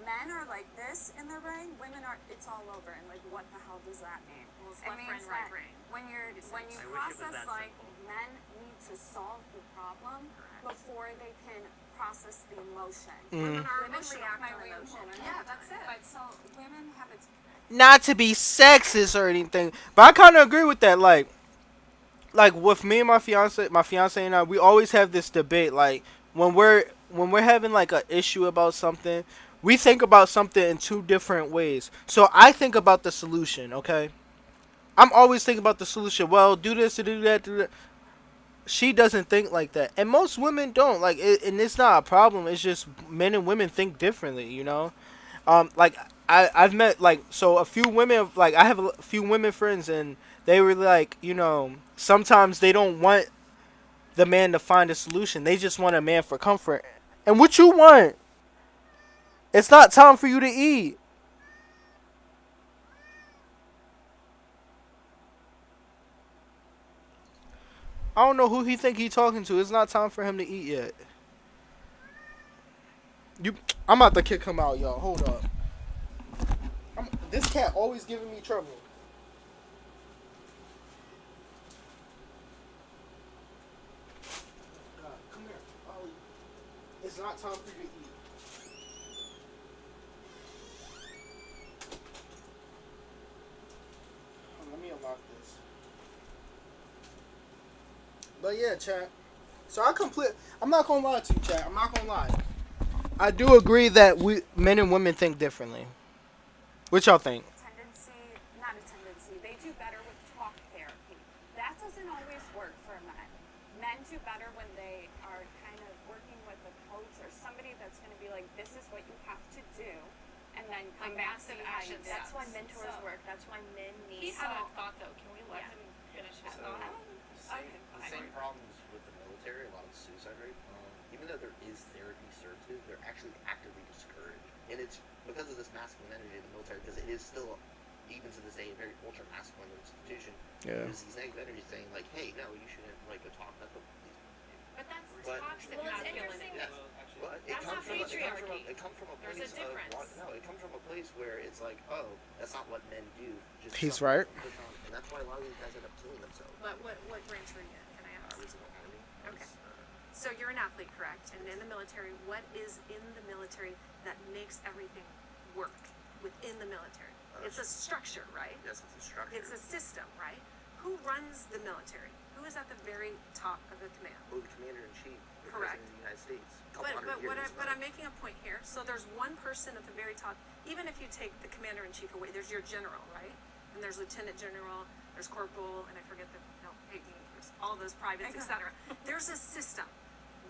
Men are like this in their brain. Women are. It's all over. And like, what the hell does that mean? Well, it's It left means brain, right that brain. when you I wish it was process that like simple. men need to solve the problem before they can process the emotion. Women are Women emotional. react on emotion. Yeah, that's it. But so women have a Not to be sexist or anything, but I kind of agree with that. Like with me and my fiance and I, we always have this debate. Like when we're having like a issue about something, we think about something in two different ways. So I think about the solution. Okay, I'm always thinking about the solution. Well, do this, do that, do that. She doesn't think like that, and most women don't. Like, and it's not a problem. It's just men and women think differently. You know, like I've met like so a few women. Like I have a few women friends, and they were like, you know, sometimes they don't want the man to find a solution. They just want a man for comfort. And what you want? It's not time for you to eat. I don't know who he think he talking to. It's not time for him to eat yet. I'm about to kick him out, y'all. Hold up. This cat always giving me trouble. God, come here. Ollie. It's not time for you to eat. Let me unlock this. But yeah, chat. So I'm not gonna lie to you, chat. I'm not gonna lie. I do agree that men and women think differently. What y'all think? not a tendency. They do better with talk therapy. That doesn't always work for men. Men do better when they are kind of working with a coach or somebody that's going to be like, this is what you have to do, and then come back massive see how action you do it. That's why mentors work. That's why men He need. had a thought though. Can we let him finish his thought? The same problems with the military, a lot of suicide rate. Even though there is therapy services, they're actually actively discouraged. And it's because of this masculine energy in the military, because it is still, even to this day, a very ultra masculine institution. Yeah. There's these negative energies saying, like, hey, no, you shouldn't, like, go talk about these. But that's But- toxic Well, it's masculinity. Yes. But it That's comes not from patriarchy. it comes from a There's place a difference. it comes from a place where it's like, oh, that's not what men do. Just He's suffer right. from this on- And that's why a lot of these guys end up killing themselves. But what branch were you in? Can I ask? Original Army. Okay. So you're an athlete, correct? And in the military, what is in the military that makes everything work within the military? It's a structure, right? Yes, it's a structure. It's a system, right? Who runs the military? Who is at the very top of the command? Oh, the commander-in-chief, the Correct. president of the United States. But I'm making a point here. So there's one person at the very top. Even if you take the commander-in-chief away, there's your general, right? And there's lieutenant general, there's corporal, and I forget there's all those privates, etc. There's a system.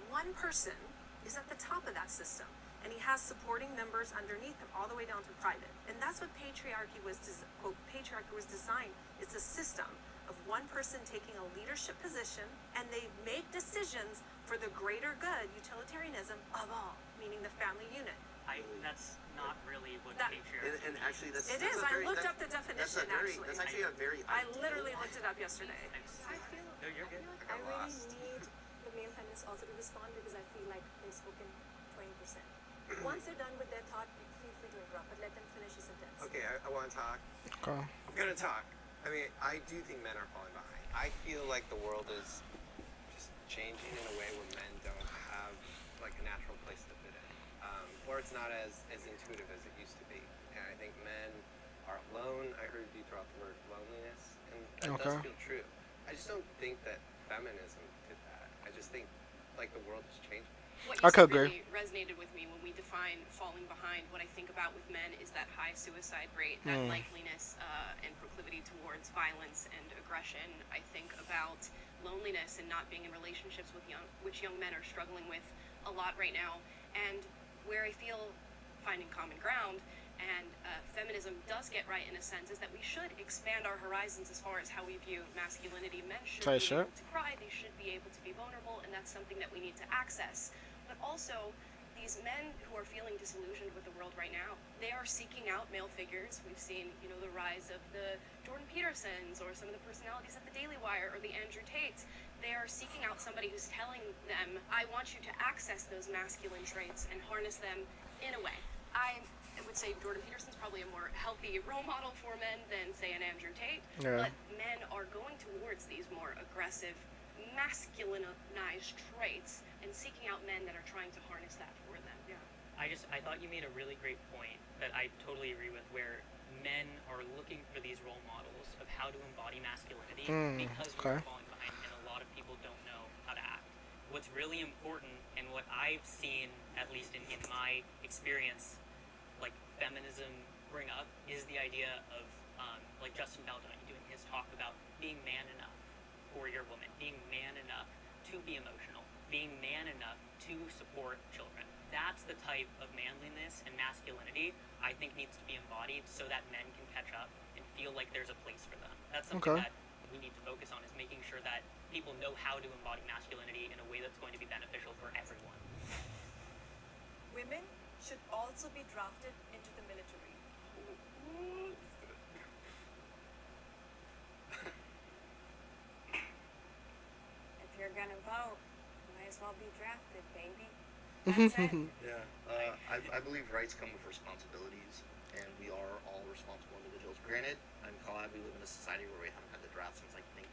One person is at the top of that system, and he has supporting members underneath him, all the way down to private. And that's what patriarchy was. Patriarchy was designed. It's a system of one person taking a leadership position, and they make decisions for the greater good, utilitarianism of all, meaning the family unit. That's not really what That- patriarchy And actually, that's It that's is. a I very, looked that's, up the definition. that's a very, Actually, that's actually a very. I ideal- literally looked it up yesterday. I feel No, you're good. I got really lost. need the male feminists also to respond because I feel like they've spoken 20%. Once they're done with their thought, feel free to interrupt, but let them finish a sentence. Okay, I want to talk. Okay. I'm gonna talk. I mean, I do think men are falling behind. I feel like the world is just changing in a way where men don't have like a natural place to fit in, or it's not as intuitive as it used to be. And I think men are alone. I heard you throw out the word loneliness, and that does Okay. feel true. I just don't think that feminism did that. I just think like the world has changed. What I you could said agree. really resonated with me when we define falling behind. What I think about with men is that high suicide rate, that likeliness and proclivity towards violence and aggression. I think about loneliness and not being in relationships with which young men are struggling with a lot right now. And where I feel finding common ground and feminism does get right in a sense is that we should expand our horizons as far as how we view masculinity. Men should be able to cry, they should be able to be vulnerable, and that's something that we need to access. But also, these men who are feeling disillusioned with the world right now, they are seeking out male figures. We've seen, the rise of the Jordan Petersons or some of the personalities at the Daily Wire or the Andrew Tates. They are seeking out somebody who's telling them, I want you to access those masculine traits and harness them in a way. I would say Jordan Peterson's probably a more healthy role model for men than, say, an Andrew Tate. Yeah. But men are going towards these more aggressive, masculinized traits and seeking out men that are trying to harness that for them. Yeah. I thought you made a really great point that I totally agree with, where men are looking for these role models of how to embody masculinity because we're falling behind and a lot of people don't know how to act. What's really important and what I've seen, at least in my experience, like feminism bring up is the idea of like Justin Baldoni doing his talk about being man enough for your woman, being man enough to be emotional, being man enough to support children. That's the type of manliness and masculinity I think needs to be embodied so that men can catch up and feel like there's a place for them. That's something that we need to focus on, is making sure that people know how to embody masculinity in a way that's going to be beneficial for everyone. Women should also be drafted into the military. If you're gonna vote, might as well be drafted, baby. That's it. Yeah, I believe rights come with responsibilities, and we are all responsible individuals. Granted, I'm glad we live in a society where we haven't had the draft since, like, I think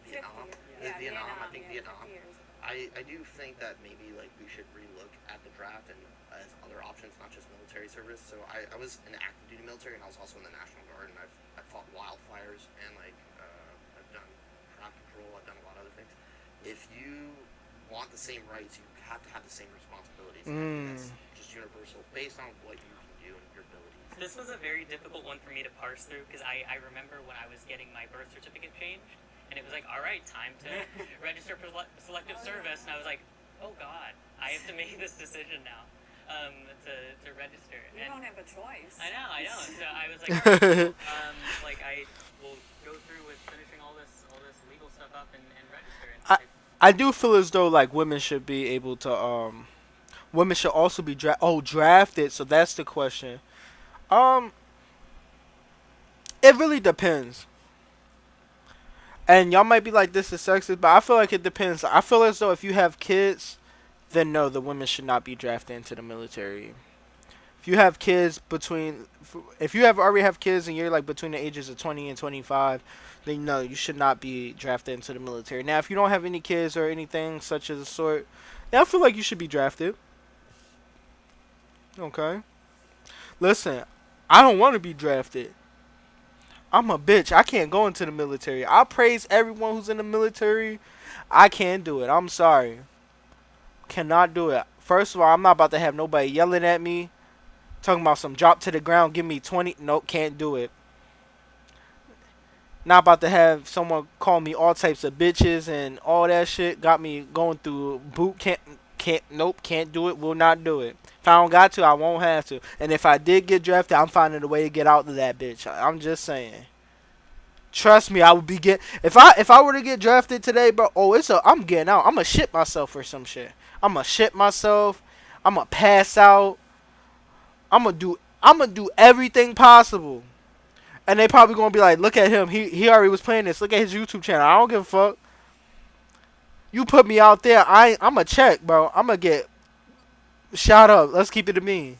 Vietnam. 50 years. Vietnam, I 50 think Vietnam. years. I do think that maybe, like, we should relook at the draft and as other options, not just military service. So I was in the active duty military, and I was also in the National Guard, and I've fought wildfires, and, like, I've done crowd control, I've done a lot of other things. If you want the same rights, you have to have the same responsibilities. That's just universal, based on what you can do and your abilities. This was a very difficult one for me to parse through, because I remember when I was getting my birth certificate changed, and it was like, all right, time to register for selective service, and I was like, oh God, I have to make this decision now to register. You don't have a choice. I know. So I was like, all right, like I will go through with finishing all this legal stuff up and register. And I do feel as though like women should be able to women should also be drafted. So that's the question. It really depends. And y'all might be like, this is sexist, but I feel like it depends. I feel as though if you have kids, then no, the women should not be drafted into the military. If you have kids already have kids and you're like between the ages of 20 and 25, then no, you should not be drafted into the military. Now, if you don't have any kids or anything such as a sort, yeah, I feel like you should be drafted. Okay. Listen, I don't want to be drafted. I'm a bitch. I can't go into the military. I praise everyone who's in the military. I can't do it. I'm sorry. Cannot do it. First of all, I'm not about to have nobody yelling at me, talking about some drop to the ground, give me 20. Nope, can't do it. Not about to have someone call me all types of bitches and all that shit. Got me going through boot camp. Nope, can't do it. Will not do it. If I don't got to, I won't have to. And if I did get drafted, I'm finding a way to get out of that bitch. I'm just saying. Trust me, I would be if I were to get drafted today, bro. I'm getting out. I'm gonna shit myself for some shit. I'm gonna shit myself. I'm gonna pass out. I'm gonna do everything possible. And they probably gonna be like, look at him. He already was playing this. Look at his YouTube channel. I don't give a fuck. You put me out there, I'm a check, bro. I'm gonna get shot up. Let's keep it a me.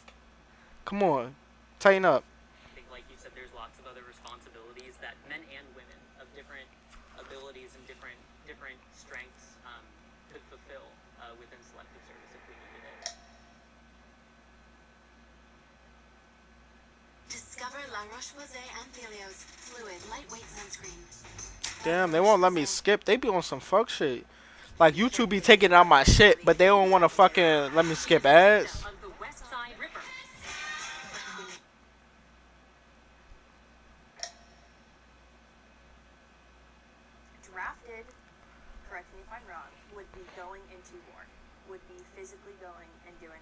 Come on, tighten up. I think, like you said, there's lots of other responsibilities that men and women of different abilities and different strengths could fulfill within selective service if we needed it. Discover La Roche-Posay and Thelios Fluid Lightweight Sunscreen. Damn, they won't let me skip. They be on some fuck shit. Like YouTube be taking out my shit, but they don't want to fucking let me skip ads. Of the West Side Ripper. Drafted, correct me if I'm wrong, would be going into war, would be physically going and doing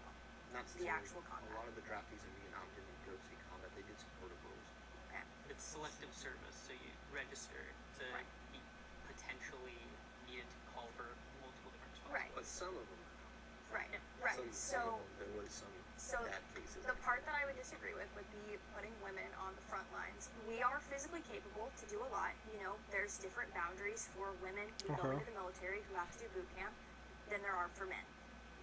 Not the necessarily. actual A combat. lot of the draftees in Vietnam didn't go see combat. They did supportive roles. Okay. It's selective service, so you register to Right. be potentially needed to call for multiple different spots. Right. But some of them. Right. Right. Some of So them, there was some So bad cases. the part that I would disagree with would be putting women on the front lines. We are physically capable to do a lot. You know, there's different boundaries for women who go into the military who have to do boot camp than there are for men.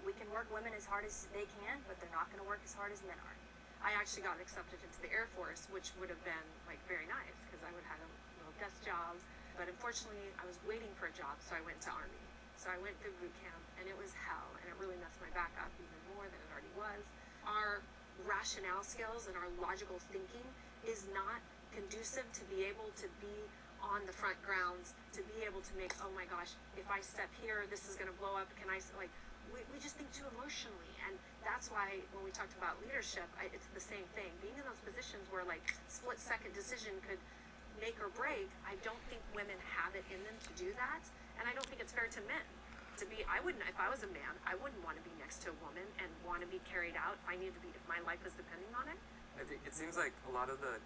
We can work women as hard as they can, but they're not going to work as hard as men are. I actually got accepted into the Air Force, which would have been like very nice because I would have had a little desk job. But unfortunately, I was waiting for a job, so I went to Army. So I went through boot camp, and it was hell, and it really messed my back up even more than it already was. Our rationale skills and our logical thinking is not conducive to be able to be on the front grounds, to be able to make, oh my gosh, if I step here, this is going to blow up. Can I, like, we just think too emotionally. And that's why when we talked about leadership, it's the same thing. Being in those positions where, like, split-second decision could make or break, I don't think women have it in them to do that. And I don't think it's fair to men. I wouldn't, if I was a man, I wouldn't want to be next to a woman and want to be carried out if I needed to be, if my life was depending on it. I think it seems like a lot of the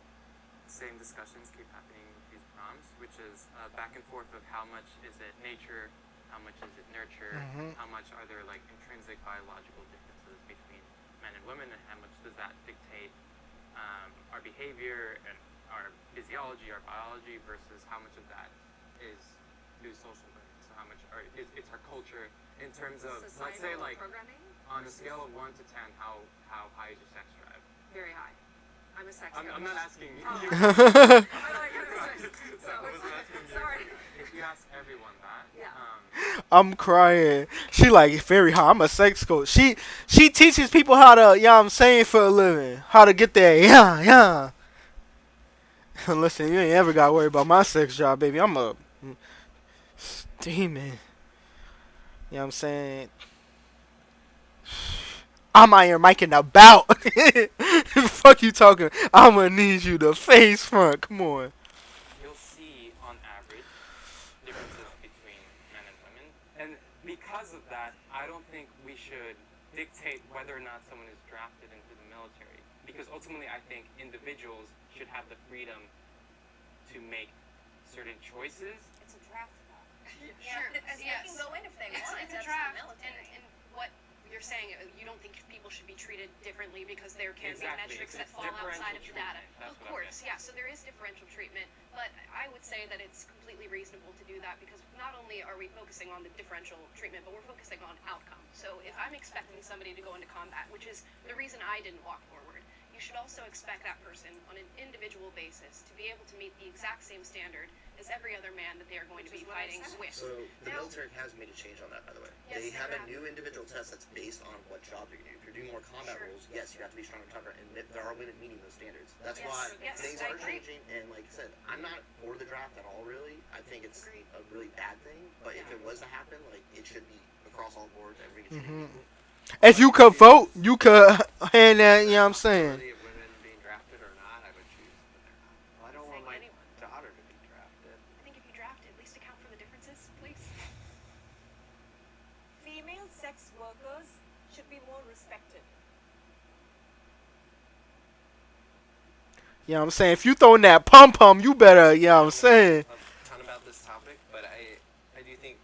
same discussions keep happening with these prompts, which is back and forth of how much is it nature, how much is it nurture, how much are there like intrinsic biological differences between men and women, and how much does that dictate our behavior and our physiology, our biology, versus how much of that is due to social learning. So how much it's our culture in terms of, let's say, like programming? on a scale of 1 to 10, how high is your sex drive? Very high. I'm a sex I'm not asking you. Oh. I wasn't asking you. Sorry. If you ask everyone that, Yeah. I'm crying. She like very high. I'm a sex coach. She teaches people how to, yeah, I'm saying for a living, how to get there. Yeah. Listen, you ain't ever got to worry about my sex job, baby. I'm a demon. You know what I'm saying? I'm Iron Mike in the bout. Fuck you talking. I'm gonna need you to face front. Come on. you'll see on average differences between men and women. And because of that, I don't think we should dictate whether or not someone is drafted into the military. Because ultimately, I think individuals should have the freedom to make certain choices. It's a draft though. Sure. They can go in if they want. It's a That's draft, the military. and what you're saying, you don't think people should be treated differently because there can Exactly. be metrics It's that fall outside of the differential data. treatment. That's Of what I'm course, yeah. So there is differential treatment, but I would say that it's completely reasonable to do that because not only are we focusing on the differential treatment, but we're focusing on outcome. So if I'm expecting somebody to go into combat, which is the reason I didn't walk forward, you should also expect that person on an individual basis to be able to meet the exact same standard as every other man that they are going to be fighting with. So the Now- military has made a change on that, by the way. Yes, They they have a have. new individual test that's based on what job you're going to do. If you're doing more combat Sure. roles, yes, you have to be stronger and tougher, and there are women meeting those standards. That's Yes, why yes, things I are agree. changing, and like I said, I'm not for the draft at all, really. I think it's Agreed. a really bad thing, but if Yeah. it was to happen, like, it should be across all boards, everybody gets treated equal. If you could vote, you could hand that. You know what I'm saying? Possibility of women being drafted or not, I would choose that they're not. Well, I don't want my daughter to be drafted. I think if you draft, at least account for the differences, please. Female sex workers should be more respected. You know what I'm saying? If you throwing that pum pum, you better. You know what I'm saying? A ton about this topic, but I do think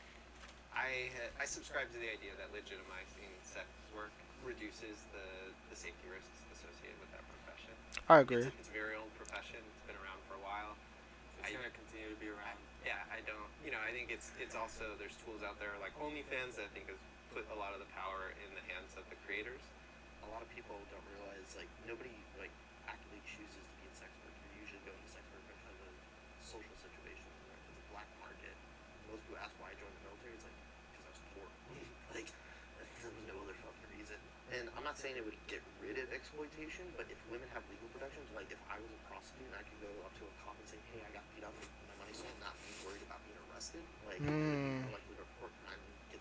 I subscribe to the idea that legitimizing sex work reduces the safety risks associated with that profession. I agree. It's a very old profession. It's been around for a while. It's going to continue to be around. Yeah, I don't. I think it's also there's tools out there like OnlyFans that I think has put a lot of the power in the hands of the creators. A lot of people don't realize, like, nobody, like, actively chooses to be in sex work. You're usually going to sex work because of social situations, or because of black market. Most people ask why I joined the military. It's like, because I was poor. Like, there was no other fucking reason. And I'm not saying it would get rid of exploitation, but if women have legal protections, like, if I was a prostitute and I could go up to a cop and say, hey, I got beat up and my money's stolen, not be worried about being arrested, like, I'm more likely to report crime and get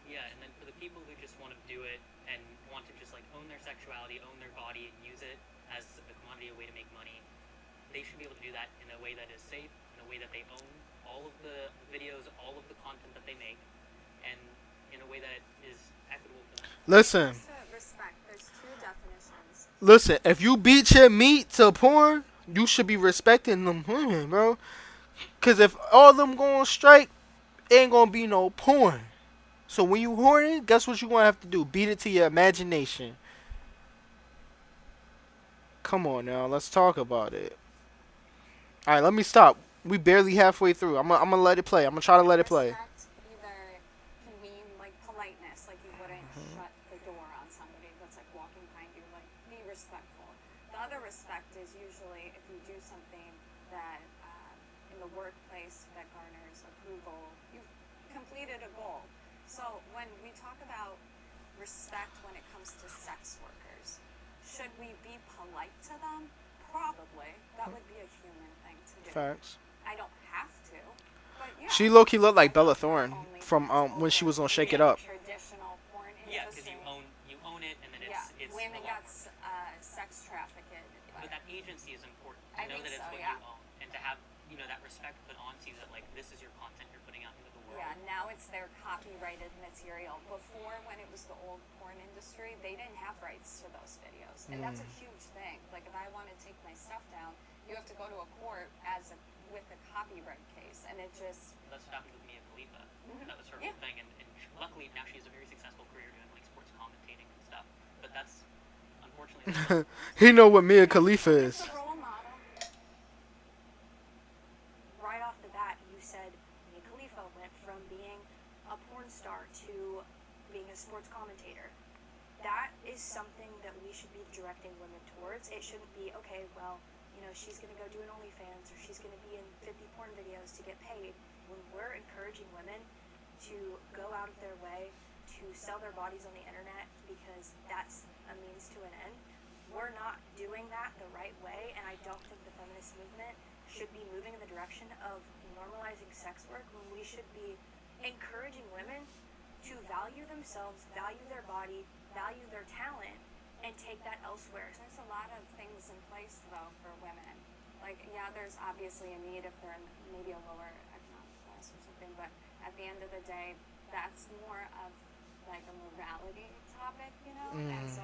Yeah, and then for the people who just want to do it and want to just like own their sexuality, own their body, and use it as a commodity, a way to make money, they should be able to do that in a way that is safe, in a way that they own all of the videos, all of the content that they make, and in a way that is equitable for them. Listen, Respect. There's two definitions. listen. If you beat your meat to porn, you should be respecting them women, bro. Cause if all them go on strike, ain't gonna be no porn. So when you horny, guess what you gonna have to do? Beat it to your imagination. Come on now, let's talk about it. All right, let me stop. We barely halfway through. I'm gonna let it play. I'm gonna try to let it play. Respect either can mean like politeness, like you wouldn't shut the door on somebody that's like walking behind you, like be respectful. The other respect is usually if you do something that in the workplace that garners approval, you've completed a goal. So when we talk about respect when it comes to sex workers, should we be polite to them? Probably. That would be a human thing to do. Facts. I don't have to, but yeah. She low key looked like Bella Thorne from when she was on Shake It Up. Traditional porn Yeah, because industry. you own it, and then it's women a lot. got sex trafficked. But that agency is important. To I know think that it's so, what yeah. you own, and to have that respect put onto you that like this is your content you're putting out into the world. Yeah, now it's their copyrighted material. Before, when it was the old porn industry, they didn't have rights to those videos, and that's a huge thing. Like if I want to take my stuff down, you have to go to a court with a copyright case, and it just That's what happened with Mia Khalifa. That was her whole thing, and luckily now she has a very successful career doing like sports commentating and stuff. But that's unfortunately. He know what Mia Khalifa is. it's a role model. Right off the bat, you said Mia Khalifa went from being a porn star to being a sports commentator. That is something that we should be directing women towards. It shouldn't be, okay, well, she's going to go do an OnlyFans or she's going to be in 50 porn videos to get paid. When we're encouraging women to go out of their way to sell their bodies on the internet because that's a means to an end, we're not doing that the right way, and I don't think the feminist movement should be moving in the direction of normalizing sex work when we should be encouraging women to value themselves, value their body, value their talent, and take that elsewhere. There's a lot of things in place though for women. Like yeah, there's obviously a need if they're in maybe a lower economic class or something, but at the end of the day, that's more of like a morality topic, and so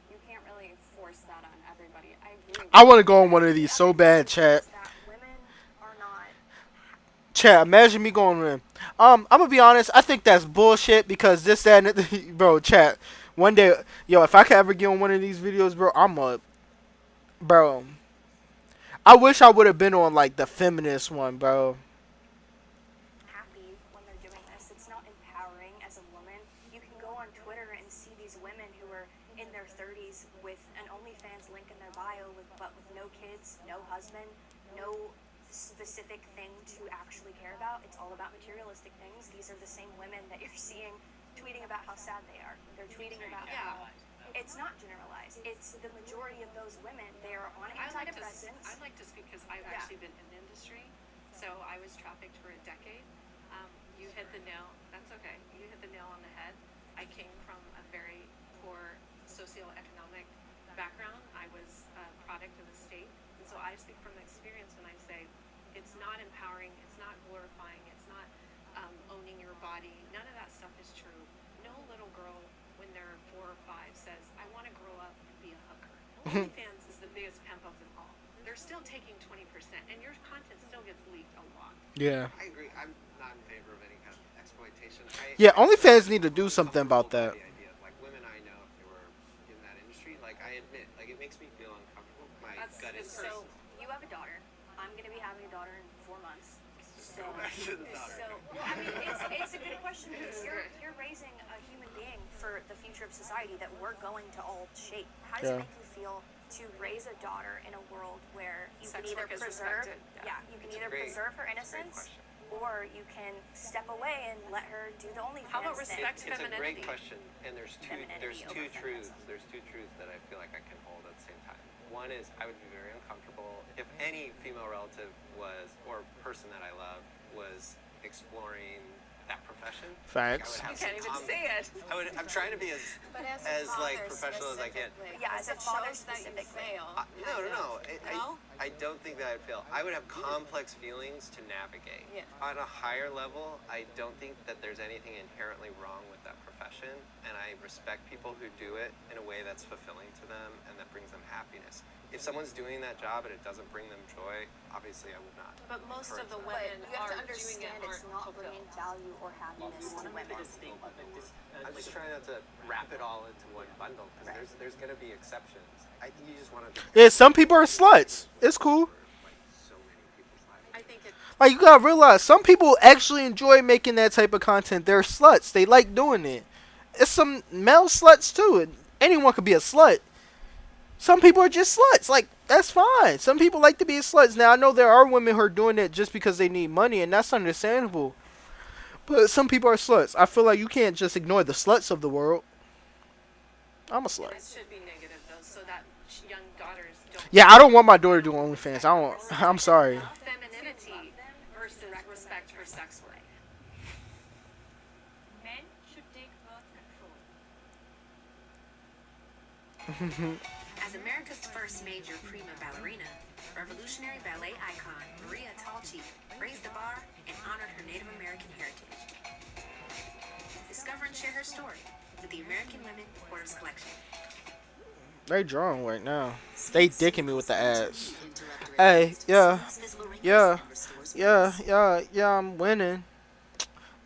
you can't really force that on everybody. I agree. I want to go on one of these so bad, chat. That women are not. Chat, imagine me going in. I'm gonna be honest. I think that's bullshit because this, that, and bro, chat. One day, yo, if I could ever get on one of these videos, bro. I wish I would have been on like the feminist one, bro. Happy when they're doing this. It's not empowering as a woman. You can go on Twitter and see these women who are in their 30s with an OnlyFans link in their bio, but with no kids, no husband, no specific thing to actually care about. It's all about materialistic things. These are the same women that you're seeing tweeting about how sad they are. They're tweeting about it's not generalized. It's the majority of those women. They are on antidepressants. I'd like to speak because I've actually been in the industry. So I was trafficked for a decade. You hit the nail. That's okay. You hit the nail on the head. I came from a very poor socioeconomic background. I was a product of the state. And so I speak from experience when I say it's not empowering, it's not glorifying, it's not owning your body. None of that stuff is true. No little girl, when they're 4 or 5, says, I want to grow up and be a hooker. OnlyFans is the biggest pimp of them all. They're still taking 20%, and your content still gets leaked a lot. Yeah. I agree. I'm not in favor of any kind of exploitation. Yeah, OnlyFans need to do something about that. The idea of, like, women I know, if they were in that industry, like, I admit, like, it makes me feel uncomfortable. My gut is So you have a daughter. I'm going to be having a daughter in 4 months. Go back to the daughter. So, well, I mean, it's a good question because you're raising a human being for the future of society that we're going to all shape. How does it make you feel to raise a daughter in a world where you Sex can either work is preserve, respected. you can either preserve her innocence, or you can step away and let her do the OnlyFans. How about thing. respect It's a femininity? great question, and there's two truths. There's two truths that I feel like I can hold at the same time. One is I would be very uncomfortable if any female relative was, or person that I love, was exploring that profession. Facts. I would have You can't even some see it. I'm trying to be as But as like father professional as I can. Yeah, as a father Shows that you specifically. fail. No. No? I don't think that I'd fail. I would have complex feelings to navigate. Yeah. On a higher level, I don't think that there's anything inherently wrong with that profession, and I respect people who do it in a way that's fulfilling to them and that brings them happiness. If someone's doing that job and it doesn't bring them joy, obviously I would not. But most of the encourage that. women You have are to doing it understand it's aren't not fulfilled. bringing value or happiness to women. I'm just trying not to wrap it all into one bundle because there's going to be exceptions. I think you just want to. Yeah, some people are sluts. It's cool. So many people's lives. I think it. Like, you gotta realize, some people actually enjoy making that type of content. They're sluts. They like doing it. It's some male sluts too. Anyone could be a slut. Some people are just sluts. Like, that's fine. Some people like to be sluts. Now, I know there are women who are doing it just because they need money, and that's understandable. But some people are sluts. I feel like you can't just ignore the sluts of the world. I'm a slut. It should be negative though, so that young daughters don't. Yeah, I don't want my daughter doing OnlyFans. I don't. I'm sorry. Femininity versus respect for sex work. Men should take birth control. As America's first major prima ballerina, revolutionary ballet icon Maria Talchi raised the bar and honored her Native American heritage. Discover and share her story with the American Women Quarters Collection. They drawing right now. They dicking me with the ads. Hey, yeah, I'm winning.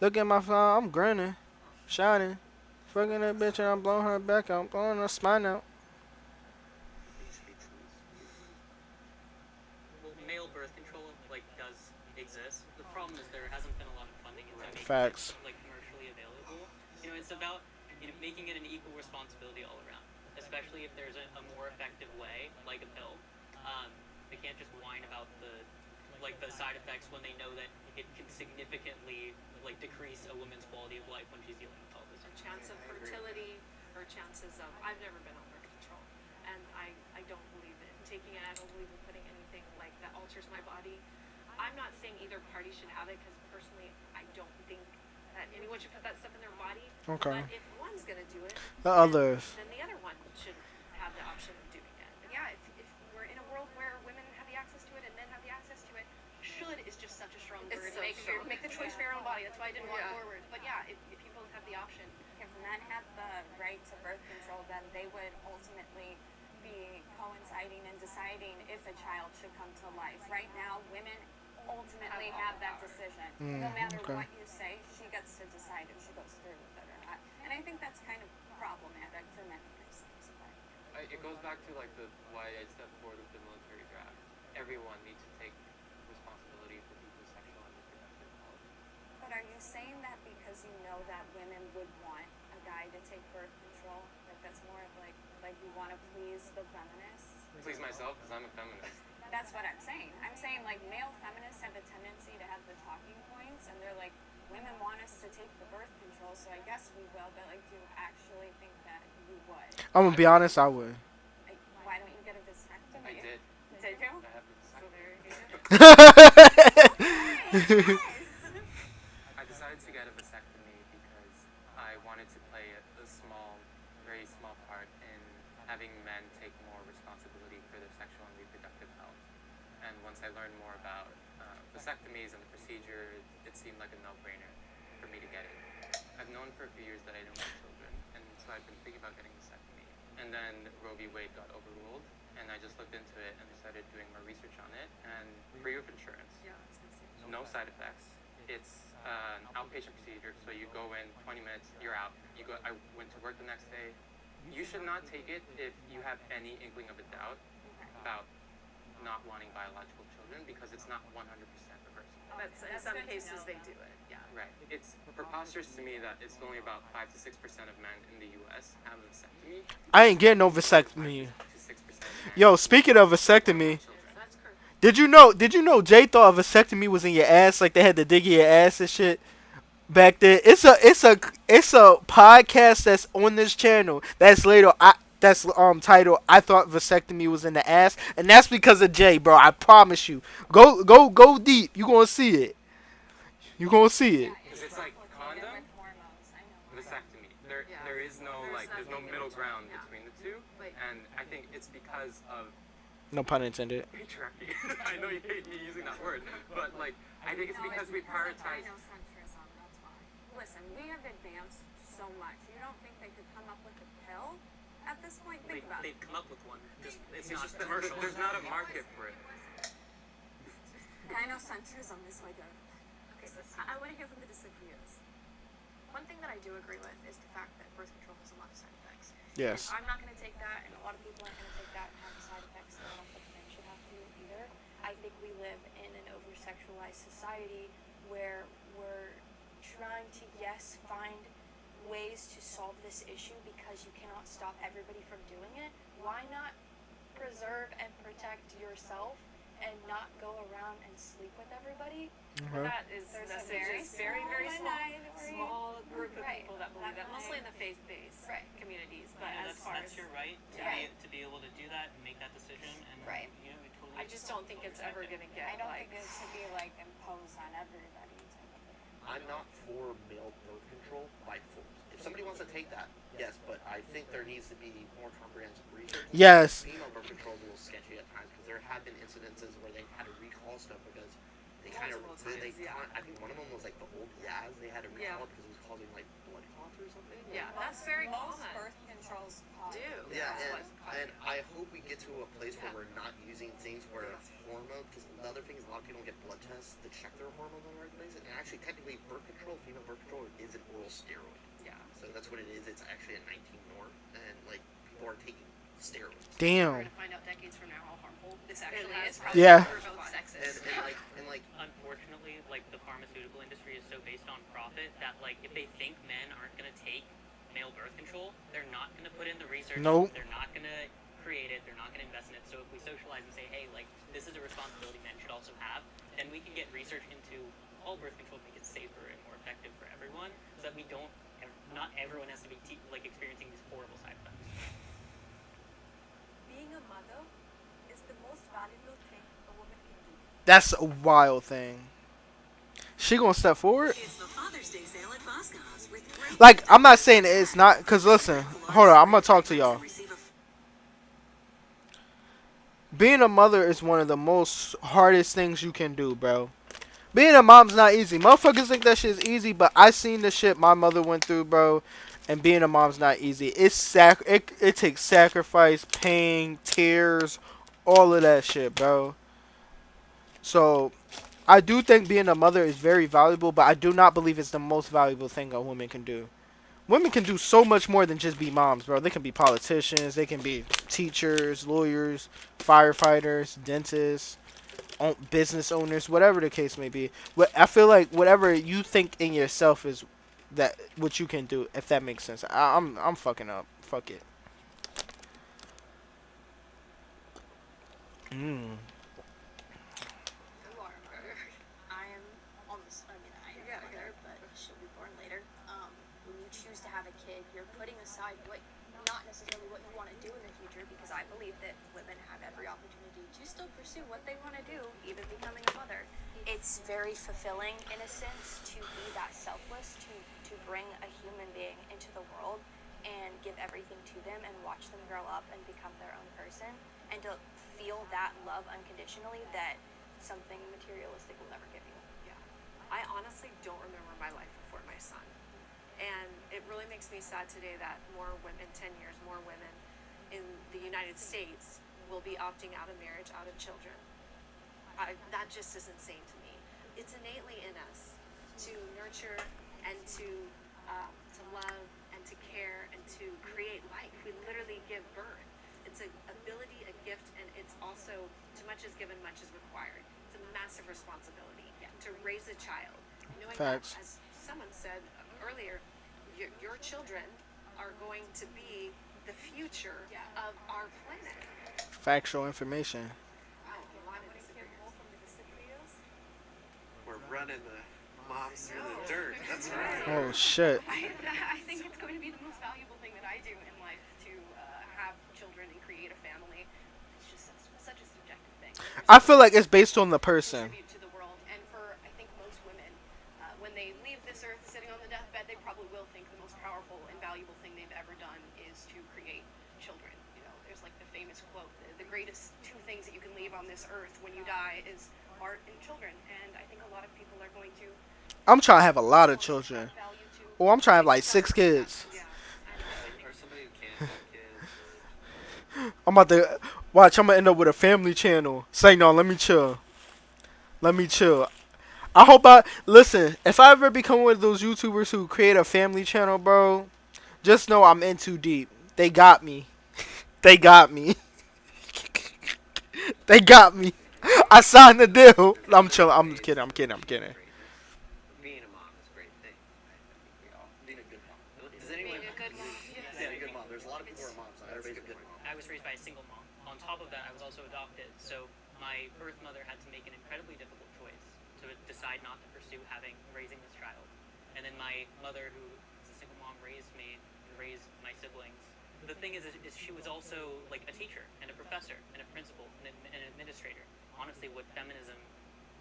Look at my phone, I'm grinning, shining. Fucking that bitch and I'm blowing her back out. I'm blowing her spine out. Well, male birth control does exist. The problem is there hasn't been a lot of funding into making Facts. it commercially available. It's about making it an equal responsibility all around. Especially if there's a more effective way, like a pill. They can't just whine about the side effects when they know that it can significantly decrease a woman's quality of life when she's dealing with all this. Her chance of fertility, her chances of. I've never been on birth control, and I don't believe in taking it. I don't believe in putting anything that alters my body. I'm not saying either party should have it because personally, I don't think that anyone should put that stuff in their body. Okay. But if one's gonna do it, The others. then the other one should have the option of doing it. Yeah, if we're in a world where women have the access to it and men have the access to it, should is just such a strong It's word. so strong. Make the choice for your own body. That's why I didn't want Yeah. forward. But yeah, if people have the option. If men had the right to birth control, then they would ultimately be coinciding and deciding if a child should come to life. Right now, women ultimately have that decision. No matter okay. what you say, she gets to decide if she goes through with it or not. And I think that's kind of problematic for many reasons. It goes back to why I stepped forward with the military draft. Everyone needs to take responsibility for people's sexual and reproductive health. But are you saying that because you know that women would want a guy to take birth control? That's more of like you want to please the feminists? Please myself because I'm a feminist. That's what I'm saying. I'm saying male feminists have a tendency to have the talking points, and they're like, women want us to take the birth control, so I guess we will. But do you actually think that you would? I'm gonna be honest, I would. Why don't you get a vasectomy? I did. Did you? I have a So there you go. I decided to get a vasectomy because I wanted to play a very small part in having men take more responsibility for their sexual and reproductive health. And once I learned more about vasectomies and the procedure, it seemed like a no-brainer for me to get it. I've known for a few years that I don't want children, and so I've been thinking about getting a vasectomy. And then Roe v. Wade got overruled, and I just looked into it and started doing more research on it, and free of insurance. Yeah, I was gonna say. No side effects. It's an outpatient procedure, so you go in 20 minutes, you're out. I went to work the next day. You should not take it if you have any inkling of a doubt about not wanting biological children because it's not 100% reversible. That's in some cases they do it. Yeah. Right. It's preposterous to me that it's only about 5 to 6% of men in the U.S. have a vasectomy. I ain't getting no vasectomy. 5 to 6% of men Yo, speaking of vasectomy, That's correct. did you know Jay thought a vasectomy was in your ass, like they had to dig in your ass and shit back then? It's a podcast that's on this channel that's titled I Thought Vasectomy Was in the Ass, and that's because of Jay, bro. I promise you. Go deep. You gonna see it. You gonna see it. Because it's there is no there's no nothing in middle between, ground yeah. between the two, Like- and I think it's because of No pun intended. patriarchy. I know you hate me using that word, but like I think it's because we prioritize. Gynocentrism, that's why. Listen, we have advanced so much. You don't think they could come up with a pill at this point? Think about it. They've come up with one. Just it's It's not just commercial. there's not a market for it. Gynocentrism is my go. Okay, so I want to hear from the disagreeers. One thing that I do agree with is the fact that birth control has a lot of side effects. Yes. I'm not going to take that, and a lot of people aren't going to take that and have the side effects that I don't think men should have to either. I think we live in an over-sexualized society where we're trying to, yes, find ways to solve this issue because you cannot stop everybody from doing it. Why not preserve and protect yourself and not go around and sleep with everybody? That is There's a very, very very small small group of Right. people that believe that, That mostly in might- the faith-based Right. communities. But And as far that's as your right to Right. to be able to do that and make that decision, and Right. you know, we totally. I just don't think it's ever respect it. gonna get I don't like. think it should be like imposed on everybody type of thing. I'm not for male birth control by force. If somebody wants to take that, yes, but I think there needs to be more comprehensive research. Yes. Female birth control is a little sketchy at times because there have been incidences where they had to recall stuff because they kind of Multiple they times, yeah. I think one of them was like the old Yaz. They had to Yeah. recall it because it was causing like blood clots or something. Yeah, that's very Most common. birth controls cause. Do. Yeah, That's and, what's and I hope we get to a place Yeah. where we're not using things where hormone, because the other thing is a lot of people don't get blood tests to check their hormones on a regular basis. And actually, technically, birth control, female birth control, is an oral steroid. Yeah. So that's what it is. It's actually a 19 norm, and like people are taking steroids. We're Damn. going to find out decades from now how harmful this actually has is. Probably Yeah. for both sexes. And like Unfortunately, like the pharmaceutical industry is so based on profit that like if they think men aren't gonna take male birth control, they're not gonna put in the research. Nope. They're not gonna create it. They're not gonna invest in it. So if we socialize and say, hey, like this is a responsibility men should also have, then we can get research into all birth control, make it safer and more effective for everyone, so that we don't. Not everyone has to be experiencing these horrible side effects. Being a mother is the most valuable thing a woman can do. That's a wild thing. She gonna step forward? It's the Father's Day sale at Boscov's with great Like, I'm not saying it's not, cause listen, hold on, I'm gonna talk to y'all. Being a mother is one of the most hardest things you can do, bro. Being a mom's not easy. Motherfuckers think that shit's easy, but I seen the shit my mother went through, bro. And being a mom's not easy. It takes sacrifice, pain, tears, all of that shit, bro. So, I do think being a mother is very valuable, but I do not believe it's the most valuable thing a woman can do. Women can do so much more than just be moms, bro. They can be politicians, they can be teachers, lawyers, firefighters, dentists, business owners, whatever the case may be. I feel like whatever you think in yourself is that what you can do, if that makes sense. I'm fucking up. Fuck it. I am almost, I am mother, but she'll be born later. When you choose to have a kid, you're putting aside what, not necessarily what you want to do in the future, because I believe that women have every opportunity to still pursue what they want to do, even becoming a mother. It's very fulfilling, in a sense, to be that selfless, to bring a human being into the world and give everything to them and watch them grow up and become their own person, and to feel that love unconditionally that something materialistic will never give you. Yeah. I honestly don't remember my life before my son. And it really makes me sad today that more women, 10 years, more women in the United States will be opting out of marriage, out of children. That just is insane to me. It's innately in us to nurture and to love and to care and to create life. We literally give birth. It's an ability, a gift, and it's also, too much is given, much is required. It's a massive responsibility to raise a child. Knowing Facts. that, as someone said earlier, your children are going to be the future of our planet. Factual information. We're running the moms through the dirt. That's right. Oh shit. I think it's going to be the most valuable thing that I do in life to have children and create a family. It's just such a subjective thing. I feel like it's based on the person. Contribute to the world, and for I think most women, when they leave this earth sitting on the deathbed, they probably will think the most powerful and valuable thing they've ever done is to create children. You know, there's like the famous quote: the greatest two things that you can leave on this earth when you die is art and children. And I think a lot of people are going to I'm trying to have a lot of children. Oh, I'm trying to have like 6 kids. Or somebody who can't have kids. I'm about to watch. I'm gonna end up with a family channel. Say no. Let me chill. Let me chill. I hope I listen. If I ever become one of those YouTubers who create a family channel, bro, just know I'm in too deep. They got me. They got me. They got me. I signed the deal. I'm chilling. I'm kidding. I'm kidding. I'm kidding. Being a mom is a great thing. I think we all. Being a good mom. Does anyone? Being a good mom. Yeah, a good mom. There's a lot of people who are moms. Not everybody's a good mom. I was raised by a single mom. On top of that, I was also adopted. So my birth mother had to make an incredibly difficult choice to decide not to pursue raising this child. And then my mother, who is a single mom, raised me and raised my siblings. The thing is she was also like a teacher and a professor and a principal and an administrator. Honestly, what feminism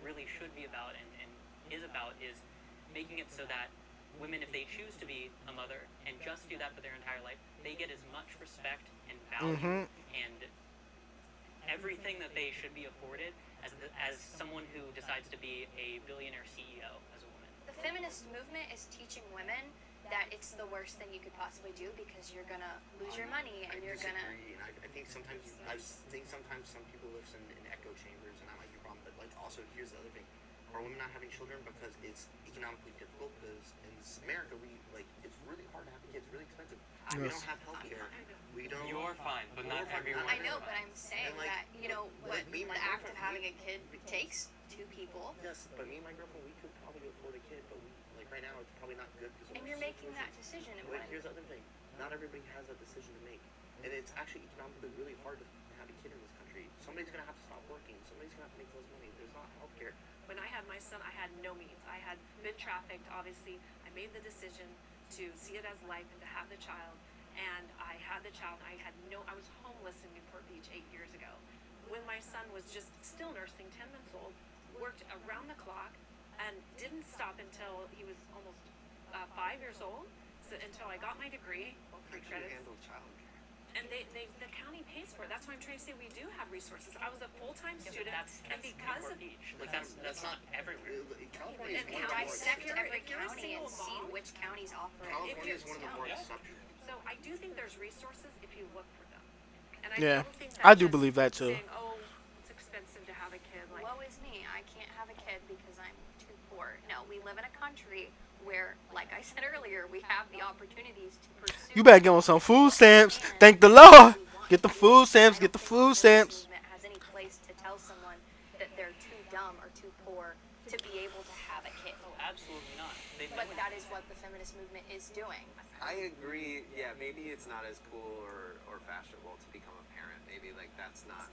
really should be about and is about is making it so that women, if they choose to be a mother and just do that for their entire life, they get as much respect and value and everything that they should be afforded as someone who decides to be a billionaire CEO as a woman. The feminist movement is teaching women that it's the worst thing you could possibly do because you're gonna lose your money and you're gonna. disagree, and I think sometimes some people live in echo chambers, and that might be a problem. But like, also, here's the other thing: are women not having children because it's economically difficult? Because in America, it's really hard to have a kid. It's really expensive. We don't have health care. We don't. You're fine, but not everyone. I know, but I'm saying And, like, that what me and my the act of girlfriend, having a kid takes two people. Yes, but me and my girlfriend, we could probably afford a kid, but right now it's probably not good because. And you're making that decision. But here's the other thing: not everybody has that decision to make, and it's actually economically really hard to have a kid in this country. Somebody's gonna have to stop working. Somebody's gonna have to make those money. There's not healthcare. When I had my son, I had no means. I had been trafficked, obviously. I made the decision to see it as life and to have the child. And I had the child. I was homeless in Newport Beach 8 years ago. When my son was just still nursing, 10 months old, worked around the clock and didn't stop until he was almost 5 years old, so until I got my degree. How do you handle childcare? And the county pays for it. That's why I'm trying to say we do have resources. I was a full-time student, and because of That's not everywhere. California is And one of the more Dissect If you're- every if you're a county and single see mom- which counties offer it. California is one of the more Yeah. exceptional. So I do think there's resources if you look for them. And I Yeah, don't think I that's do just believe that too. Saying, oh, it's expensive to have a kid. Like, Woe is me, I can't have a kid because I'm too poor. No, we live in a country where, like I said earlier, we have the opportunities to pursue. You better get on some food stamps. Thank the Lord. Get the food stamps. Get the food stamps. Has any place to tell someone that they're too dumb or too poor to be able to have a kid? Oh, absolutely not. But that is what the feminist movement is doing. I agree. Yeah, maybe it's not as cool or fashionable to become a parent. Maybe like that's not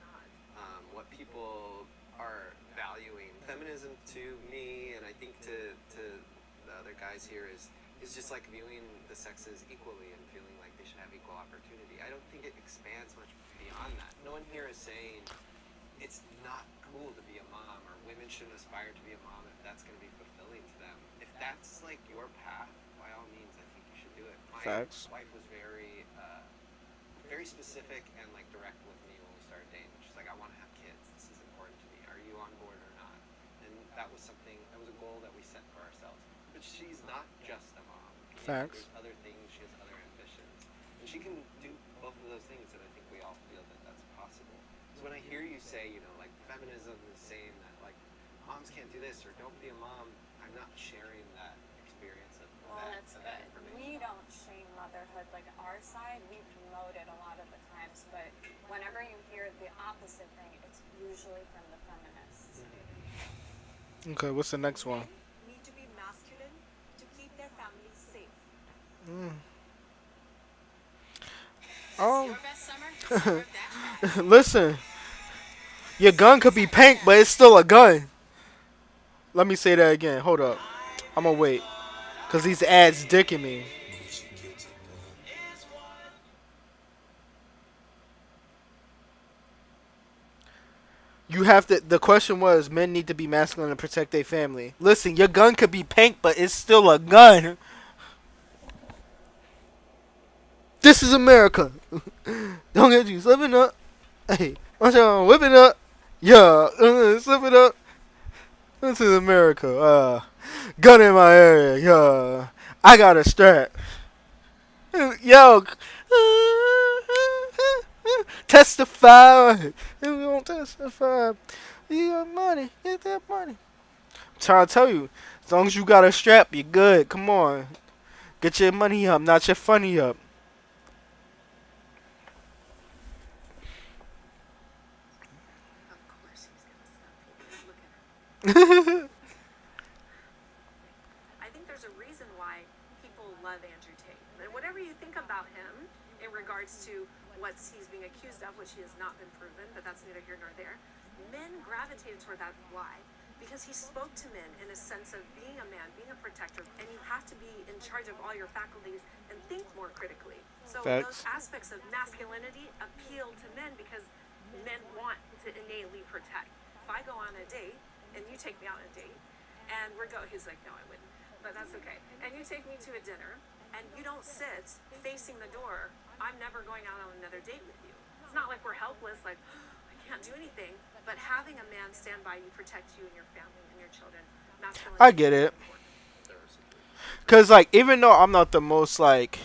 what people are valuing. Feminism to me, and I think to the other guys here is just like viewing the sexes equally and feeling like they should have equal opportunity. I don't think it expands much beyond that. No one here is saying it's not cool to be a mom or women shouldn't aspire to be a mom if that's going to be fulfilling to them. If that's like your path, by all means, I think you should do it. My Facts. wife was very specific and like direct with me when we started dating. She's like, I want to have kids. This is important to me. Are you on board or not? And that was a goal that we set for ourselves. But she's not just a mom. Facts. There's other things. She has other ambitions, and she can do both of those things. And I think we all feel that that's possible. So when I hear you say, like feminism is saying that like moms can't do this or don't be a mom, I'm not sharing that experience of that information. We don't shame motherhood. Like our side, we promote it a lot of the times, but whenever you hear the opposite thing, it's usually from the feminists. Okay, what's the next one? Need to be masculine to keep their families safe. Oh, Your best summer? Deserve that. listen. Your gun could be pink, but it's still a gun. Let me say that again. Hold up. I'm gonna wait. Cause these ads dicking me. You have to. The question was, men need to be masculine to protect their family. Listen, your gun could be pink, but it's still a gun. This is America. Don't get you slipping up. Hey, watch out, whipping up. Yeah, slipping up. This is America. Gun in my area. Yeah, I got a strap. Yo, testify. If you don't testify, you got money. Get that money. I'm trying to tell you, as long as you got a strap, you're good. Come on. Get your money up, not your funny up. I think there's a reason why people love Andrew Tate. And whatever you think about him in regards to what he's being accused of, which he has not been proven, but that's neither here nor there, men gravitated toward that. Why? Because he spoke to men in a sense of being a man, being a protector, and you have to be in charge of all your faculties and think more critically. So those aspects of masculinity appeal to men because men want to innately protect. If I go on a date and you take me out on a date and he's like, no, I wouldn't, but that's okay. And you take me to a dinner and you don't sit facing the door, I'm never going out on another date with you. It's not like we're helpless, like, I can't do anything, but having a man stand by you, protect you and your family and your children. I get it. Cause like, even though I'm not the most like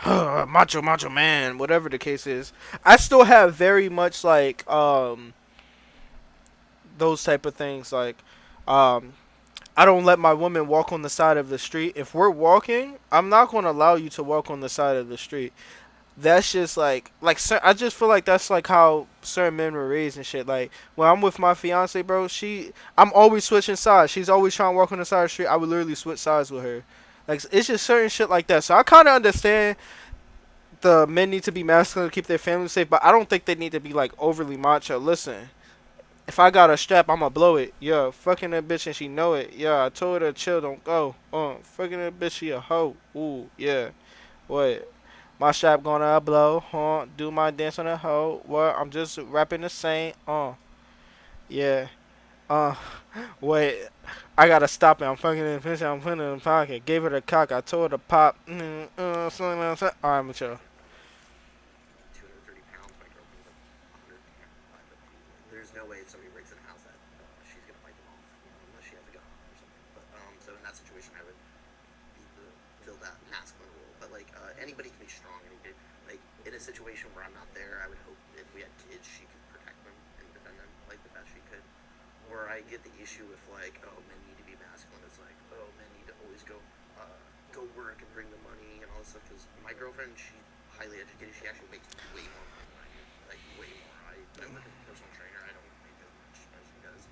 macho man, whatever the case is, I still have very much like those type of things. Like, I don't let my woman walk on the side of the street. If we're walking, I'm not going to allow you to walk on the side of the street. That's just like I just feel like that's like how certain men were raised and shit. Like when I'm with my fiance, bro, I'm always switching sides. She's always trying to walk on the side of the street. I would literally switch sides with her. Like it's just certain shit like that. So I kind of understand the men need to be masculine to keep their family safe, but I don't think they need to be like overly macho. Listen, if I got a strap, I'ma blow it. Yeah, fucking that bitch and she know it. Yeah, I told her to chill, don't go. Fucking that bitch, she a hoe. Ooh, yeah. What? My strap gonna blow, do my dance on the hoe. What? I'm just rapping the same, yeah. Wait. I gotta stop it. I'm fucking in the bitch. I'm putting it in the pocket. Gave her the cock. I told her to pop. Something else. Alright, I'm chill. 230 pounds, my girlfriend's like 100. There's no way if somebody breaks in the house that she's gonna fight them off, unless she has a gun or something. But so in that situation, I would fill that masculine role. But like anybody can be strong. Like in a situation where I'm not there, I would hope if we had kids, she could protect them and defend them like the best she could. Where I get the issue with like, oh, men need to be masculine. It's like, oh, men need to always go work and bring the money and all this stuff. Because my girlfriend, she's highly educated. She actually makes way more money than I do. Like way more. I work as a personal trainer. I don't make as much as she does.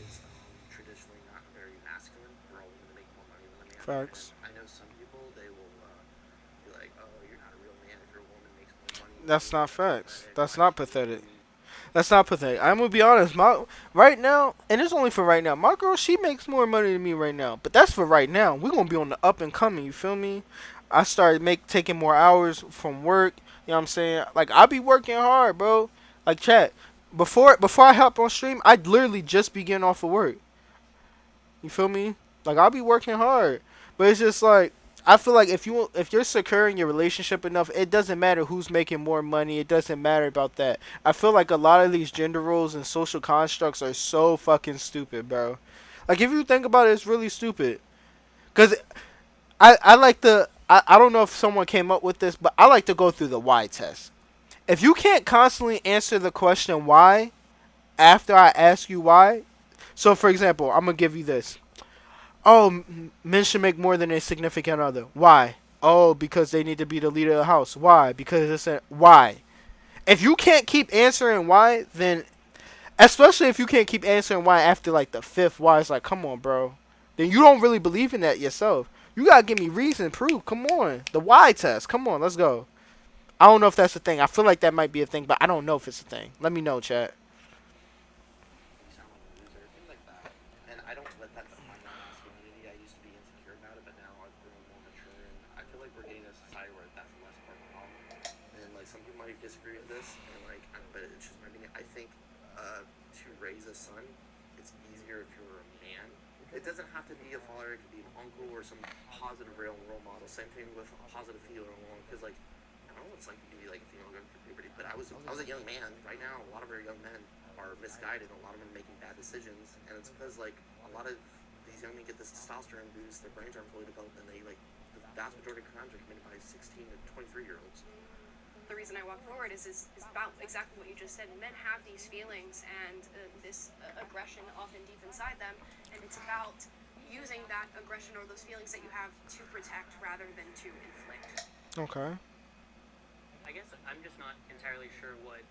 It's traditionally not very masculine for all women to make more money than a man. Facts. And I know some people, they will be like, oh, you're not a real man if your woman makes more money. That's not facts. That's not pathetic. That's not pathetic. I'm gonna be honest. Right now, and it's only for right now. My girl, she makes more money than me right now. But that's for right now. We're gonna be on the up and coming. You feel me? I started taking more hours from work. You know what I'm saying? Like I be working hard, bro. Like chat. Before I hop on stream, I'd literally just be getting off of work. You feel me? Like I'll be working hard, but it's just like I feel like if you're secure in your relationship enough, it doesn't matter who's making more money. It doesn't matter about that. I feel like a lot of these gender roles and social constructs are so fucking stupid, bro. Like if you think about it, it's really stupid. Cause I like I don't know if someone came up with this, but I like to go through the why test. If you can't constantly answer the question why after I ask you why, so for example, I'm gonna give you this. Oh, men should make more than a significant other. Why? Oh, because they need to be the leader of the house. Why? Because it's why. If you can't keep answering why, then especially if you can't keep answering why after like the fifth why, it's like, come on, bro. Then you don't really believe in that yourself. You gotta give me reason, proof. Come on, the why test. Come on, let's go. I don't know if that's a thing. I feel like that might be a thing, but I don't know if it's a thing. Let me know, chat. Disagree with this, and like, but it's just my opinion. I think to raise a son, it's easier if you're a man. It doesn't have to be a father; it could be an uncle or some positive role model. Same thing with a positive female role, because like I was a young man. Right now, a lot of our young men are misguided. A lot of them are making bad decisions, and it's because like a lot of these young men get this testosterone boost. Their brains aren't fully developed, and they like the vast majority of crimes are committed by 16 to 23-year-olds. The reason I walk forward is about exactly what you just said. Men have these feelings and this aggression often deep inside them, and it's about using that aggression or those feelings that you have to protect rather than to inflict. Okay. I guess I'm just not entirely sure what,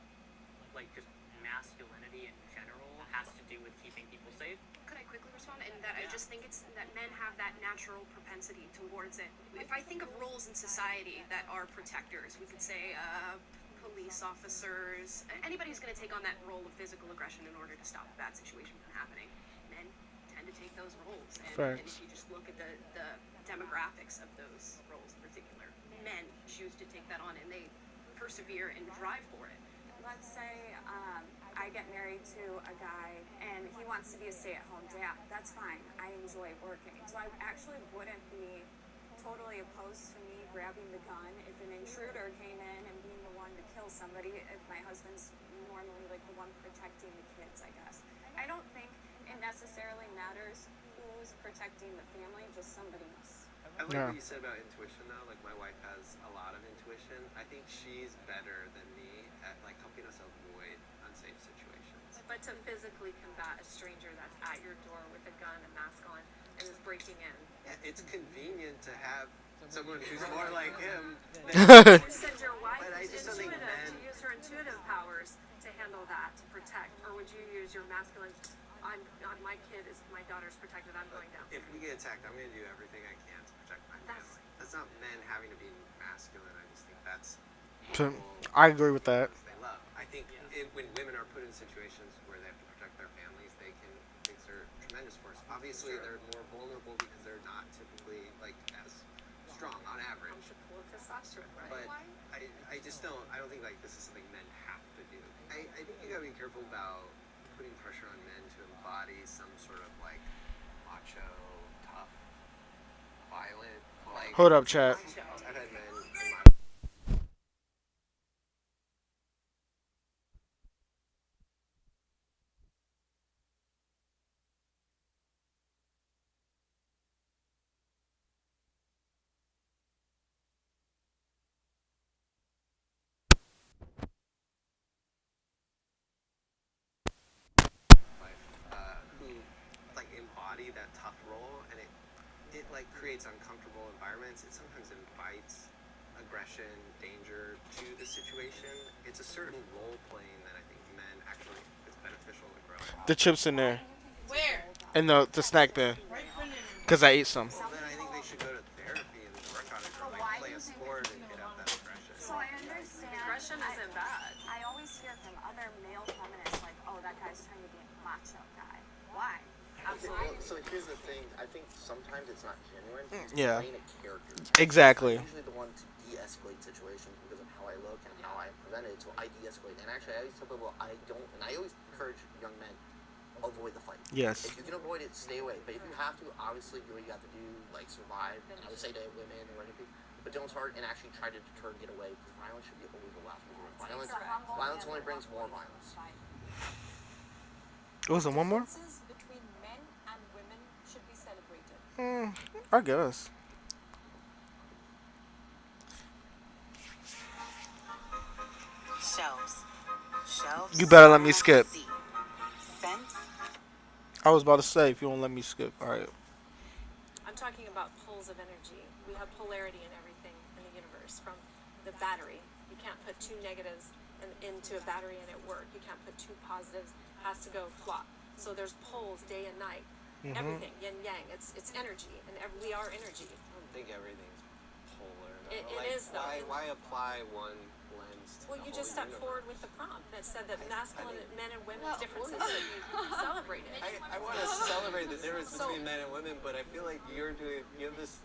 like, just masculinity in general has to do with keeping people safe. Could I quickly respond? And that I just think it's that men have that natural propensity towards it. If I think of roles in society that are protectors, we could say police officers, anybody who's going to take on that role of physical aggression in order to stop a bad situation from happening. Men tend to take those roles. And if you just look at the demographics of those roles in particular, men choose to take that on and they persevere and drive for it. Let's say I get married to a guy and he wants to be a stay-at-home dad. That's fine. I enjoy working. So I actually wouldn't be totally opposed to me grabbing the gun if an intruder came in and being the one to kill somebody, if my husband's normally like the one protecting the kids, I guess. I don't think it necessarily matters who's protecting the family, just somebody else. I like what you said about intuition though. Like my wife has a lot of intuition. I think she's better than me at like helping us avoid unsafe situations. But to physically combat a stranger that's at your door with a gun, a mask on, and is breaking in. Yeah, it's convenient to have someone who's more like him. Or send your wife to use her intuitive powers to handle that, to protect. Or would you use your masculine, my kid is, my daughter's protected, I'm going down. If we get attacked, I'm going to do everything I can to protect my family. That's not men having to be masculine. I just think that's I agree with that. they love. I think when women are put in situations where they have to protect their families, they can exert tremendous force. Obviously, they're more vulnerable because they're not typically like as strong on average. Full of testosterone, right? But I just don't. I don't think like this is something men have to do. I think you gotta be careful about putting pressure on men to embody some sort of like macho, tough, violent. Like Hold up, chat. I've had men in my who like embody that tough role, and it like creates uncomfortable environments. It sometimes invites aggression, danger to the situation. It's a certain role playing that I think men actually is beneficial to grow. The chips in there. Where? In the snack bin. Because I ate some. Well, then I think they should go to therapy and work on it, or like play a sport and get out that aggression. So I understand. Aggression isn't bad. I always hear from other male feminists like, oh, that guy's trying to be a macho guy. Why? Absolutely. So here's the thing. I think sometimes it's not genuine. Yeah. Playing a character. Exactly. I'm usually the one to de-escalate situations because of how I look and how I prevent it. So I de-escalate. And actually, I always tell people I always encourage young men, avoid the fight. Yes. If you can avoid it, stay away. But if you have to, obviously do what you have to do, like survive. And I would say to women or anything, but don't start and actually try to deter and get away, because violence should be always the last resort. Violence only brings more violence. Was there one more? Differences between men and women should be celebrated. I guess. Shelves. You better let me skip. Scents. I was about to say, if you won't let me skip. Alright. I'm talking about poles of energy. We have polarity in everything in the universe. From the battery, you can't put two negatives into a battery and it work. You can't put two positives. It has to go flop. So there's poles day and night. Everything, yin yang. It's energy, and we are energy. I don't think everything's polar. It Like, is though. Why apply one lens to Well, the you whole just stepped universe? forward with the prompt that said that masculine men and women's differences should be celebrated. I want to celebrate the difference between men and women, but I feel like you have this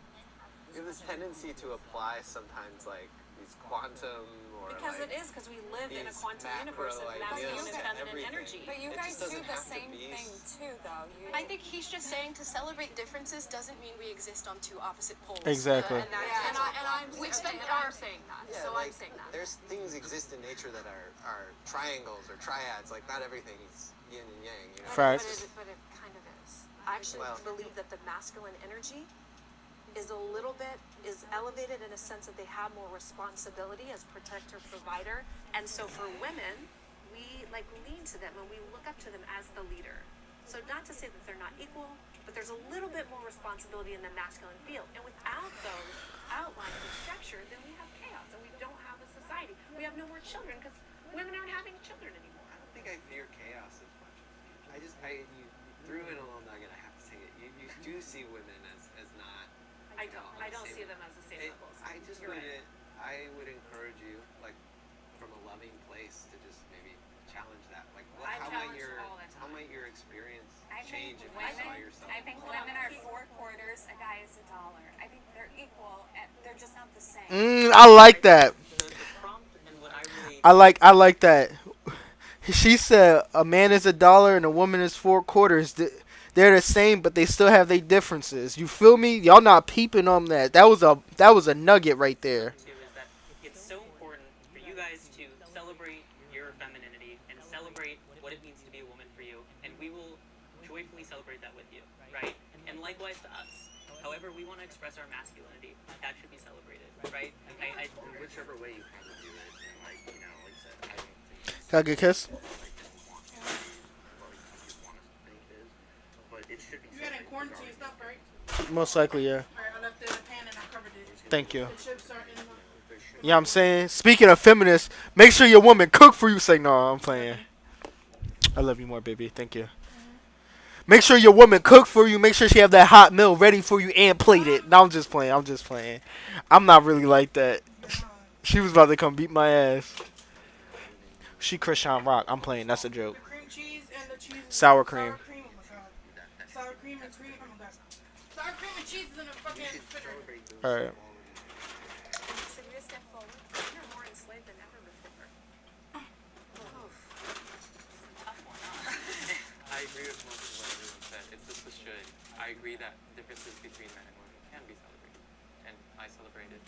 tendency to apply sometimes like these quantum or or Because like it is, because we live in a these quantum macro universe of ideas masculine and to feminine everything. energy. But you It guys just do doesn't the have to same be thing too, though. I think he's just saying to celebrate differences doesn't mean we exist on two opposite poles. Exactly. And that's Yeah, we've spent I'm saying that. Yeah, So like, I'm saying that. there's things exist in nature that are triangles or triads. Like not everything is yin and yang. You know? Facts. But it kind of is. I actually believe that the masculine energy is a little bit elevated in a sense that they have more responsibility as protector, provider, and so for women, we like lean to them and we look up to them as the leader. So not to say that they're not equal, but there's a little bit more responsibility in the masculine field. And without those outlines of structure, then we have chaos and we don't have a society. We have no more children because women aren't having children anymore. I don't think I fear chaos as much. You threw in a little nugget. I have to say it. You do see women as not. I don't see them as the same level. I would encourage you, like, from a loving place, to just maybe challenge that. Like, how might your experience change if you saw yourself? I think women are 4 quarters, a guy is $1. I think they're equal, and they're just not the same. I like that. The prompt and what I really I like that. She said a man is $1 and a woman is 4 quarters. They're the same, but they still have their differences. You feel me? Y'all not peeping on that. That was a nugget right there. too is that it's so important for you guys to celebrate your femininity and celebrate what it means to be a woman for you, and we will joyfully celebrate that with you, right? And likewise to us. However, we want to express our masculinity. That should be celebrated, right? Whichever way you kind of do it, and like I said, I don't think Can I get a kiss? but it should be. You had in quarantine stuff, right? Most likely, yeah. Alright, I left it in a pan and I covered it. Thank you. The chips are in the... You know what I'm saying? Speaking of feminists, make sure your woman cook for you. Say, no, I'm playing. I love you more, baby. Thank you. Make sure your woman cook for you. Make sure she have that hot meal ready for you and plate it. No, I'm just playing. I'm not really like that. She was about to come beat my ass. She Christian Rock. I'm playing. That's a joke. The cream cheese and the cheese. Sour cream. Sour cream, oh my god. Sour cream and cream, oh my god. Sour cream and cheese is in a fucking refrigerator. Alright. So you just step forward. You're more enslaved than ever before. I agree with most of what everyone said. It's just a should. I agree that differences between men and women can be celebrated, and I celebrate it.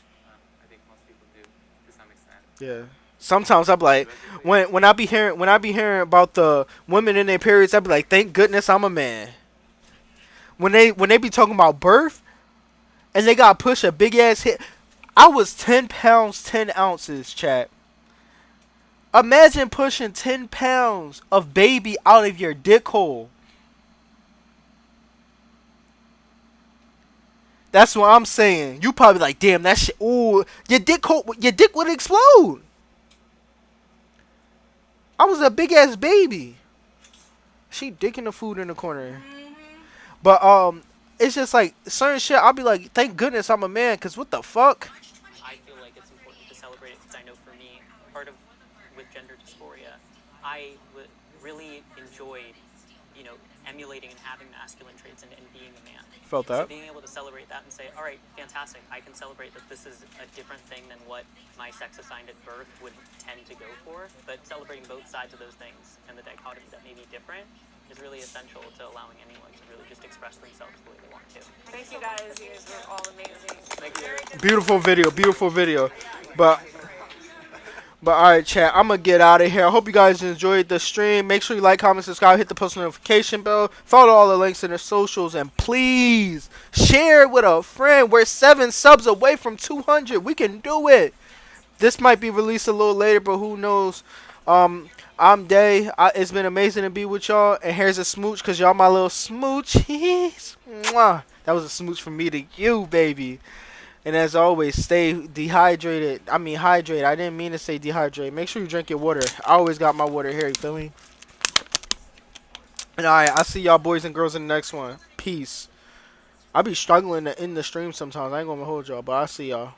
I think most people do to some extent. Yeah. Sometimes I'm like, when I be hearing about the women in their periods, I be like, thank goodness I'm a man. When they be talking about birth, and they gotta push a big ass hit, I was 10 pounds 10 ounces, chat. Imagine pushing 10 pounds of baby out of your dick hole. That's what I'm saying. You probably like, damn, that shit. Ooh, your dick would explode. I was a big ass baby. She dicking the food in the corner. But it's just like certain shit. I'll be like, thank goodness I'm a man, cause what the fuck? I feel like it's important to celebrate it because I know for me, part of with gender dysphoria, I really enjoyed, emulating and having masculine traits and being a man. Felt that. So being able to celebrate that and say, all right, fantastic, I can celebrate that this is a different thing than what my sex assigned at birth would tend to go for, but celebrating both sides of those things and the dichotomy that may be different is really essential to allowing anyone to really just express themselves the way they want to. Thank you guys. You guys were all amazing. Thank you. Beautiful video. But alright, chat, I'm gonna get out of here. I hope you guys enjoyed the stream. Make sure you like, comment, subscribe, hit the post notification bell, follow all the links in the socials, and please share it with a friend. We're 7 subs away from 200. We can do it. This might be released a little later, but who knows? I'm Day. It's been amazing to be with y'all. And here's a smooch, because y'all my little smoochies. Mwah. That was a smooch from me to you, baby. And as always, stay hydrated. I didn't mean to say dehydrated. Make sure you drink your water. I always got my water here, you feel me? And alright, I'll see y'all boys and girls in the next one. Peace. I be struggling to end the stream sometimes. I ain't gonna hold y'all, but I'll see y'all.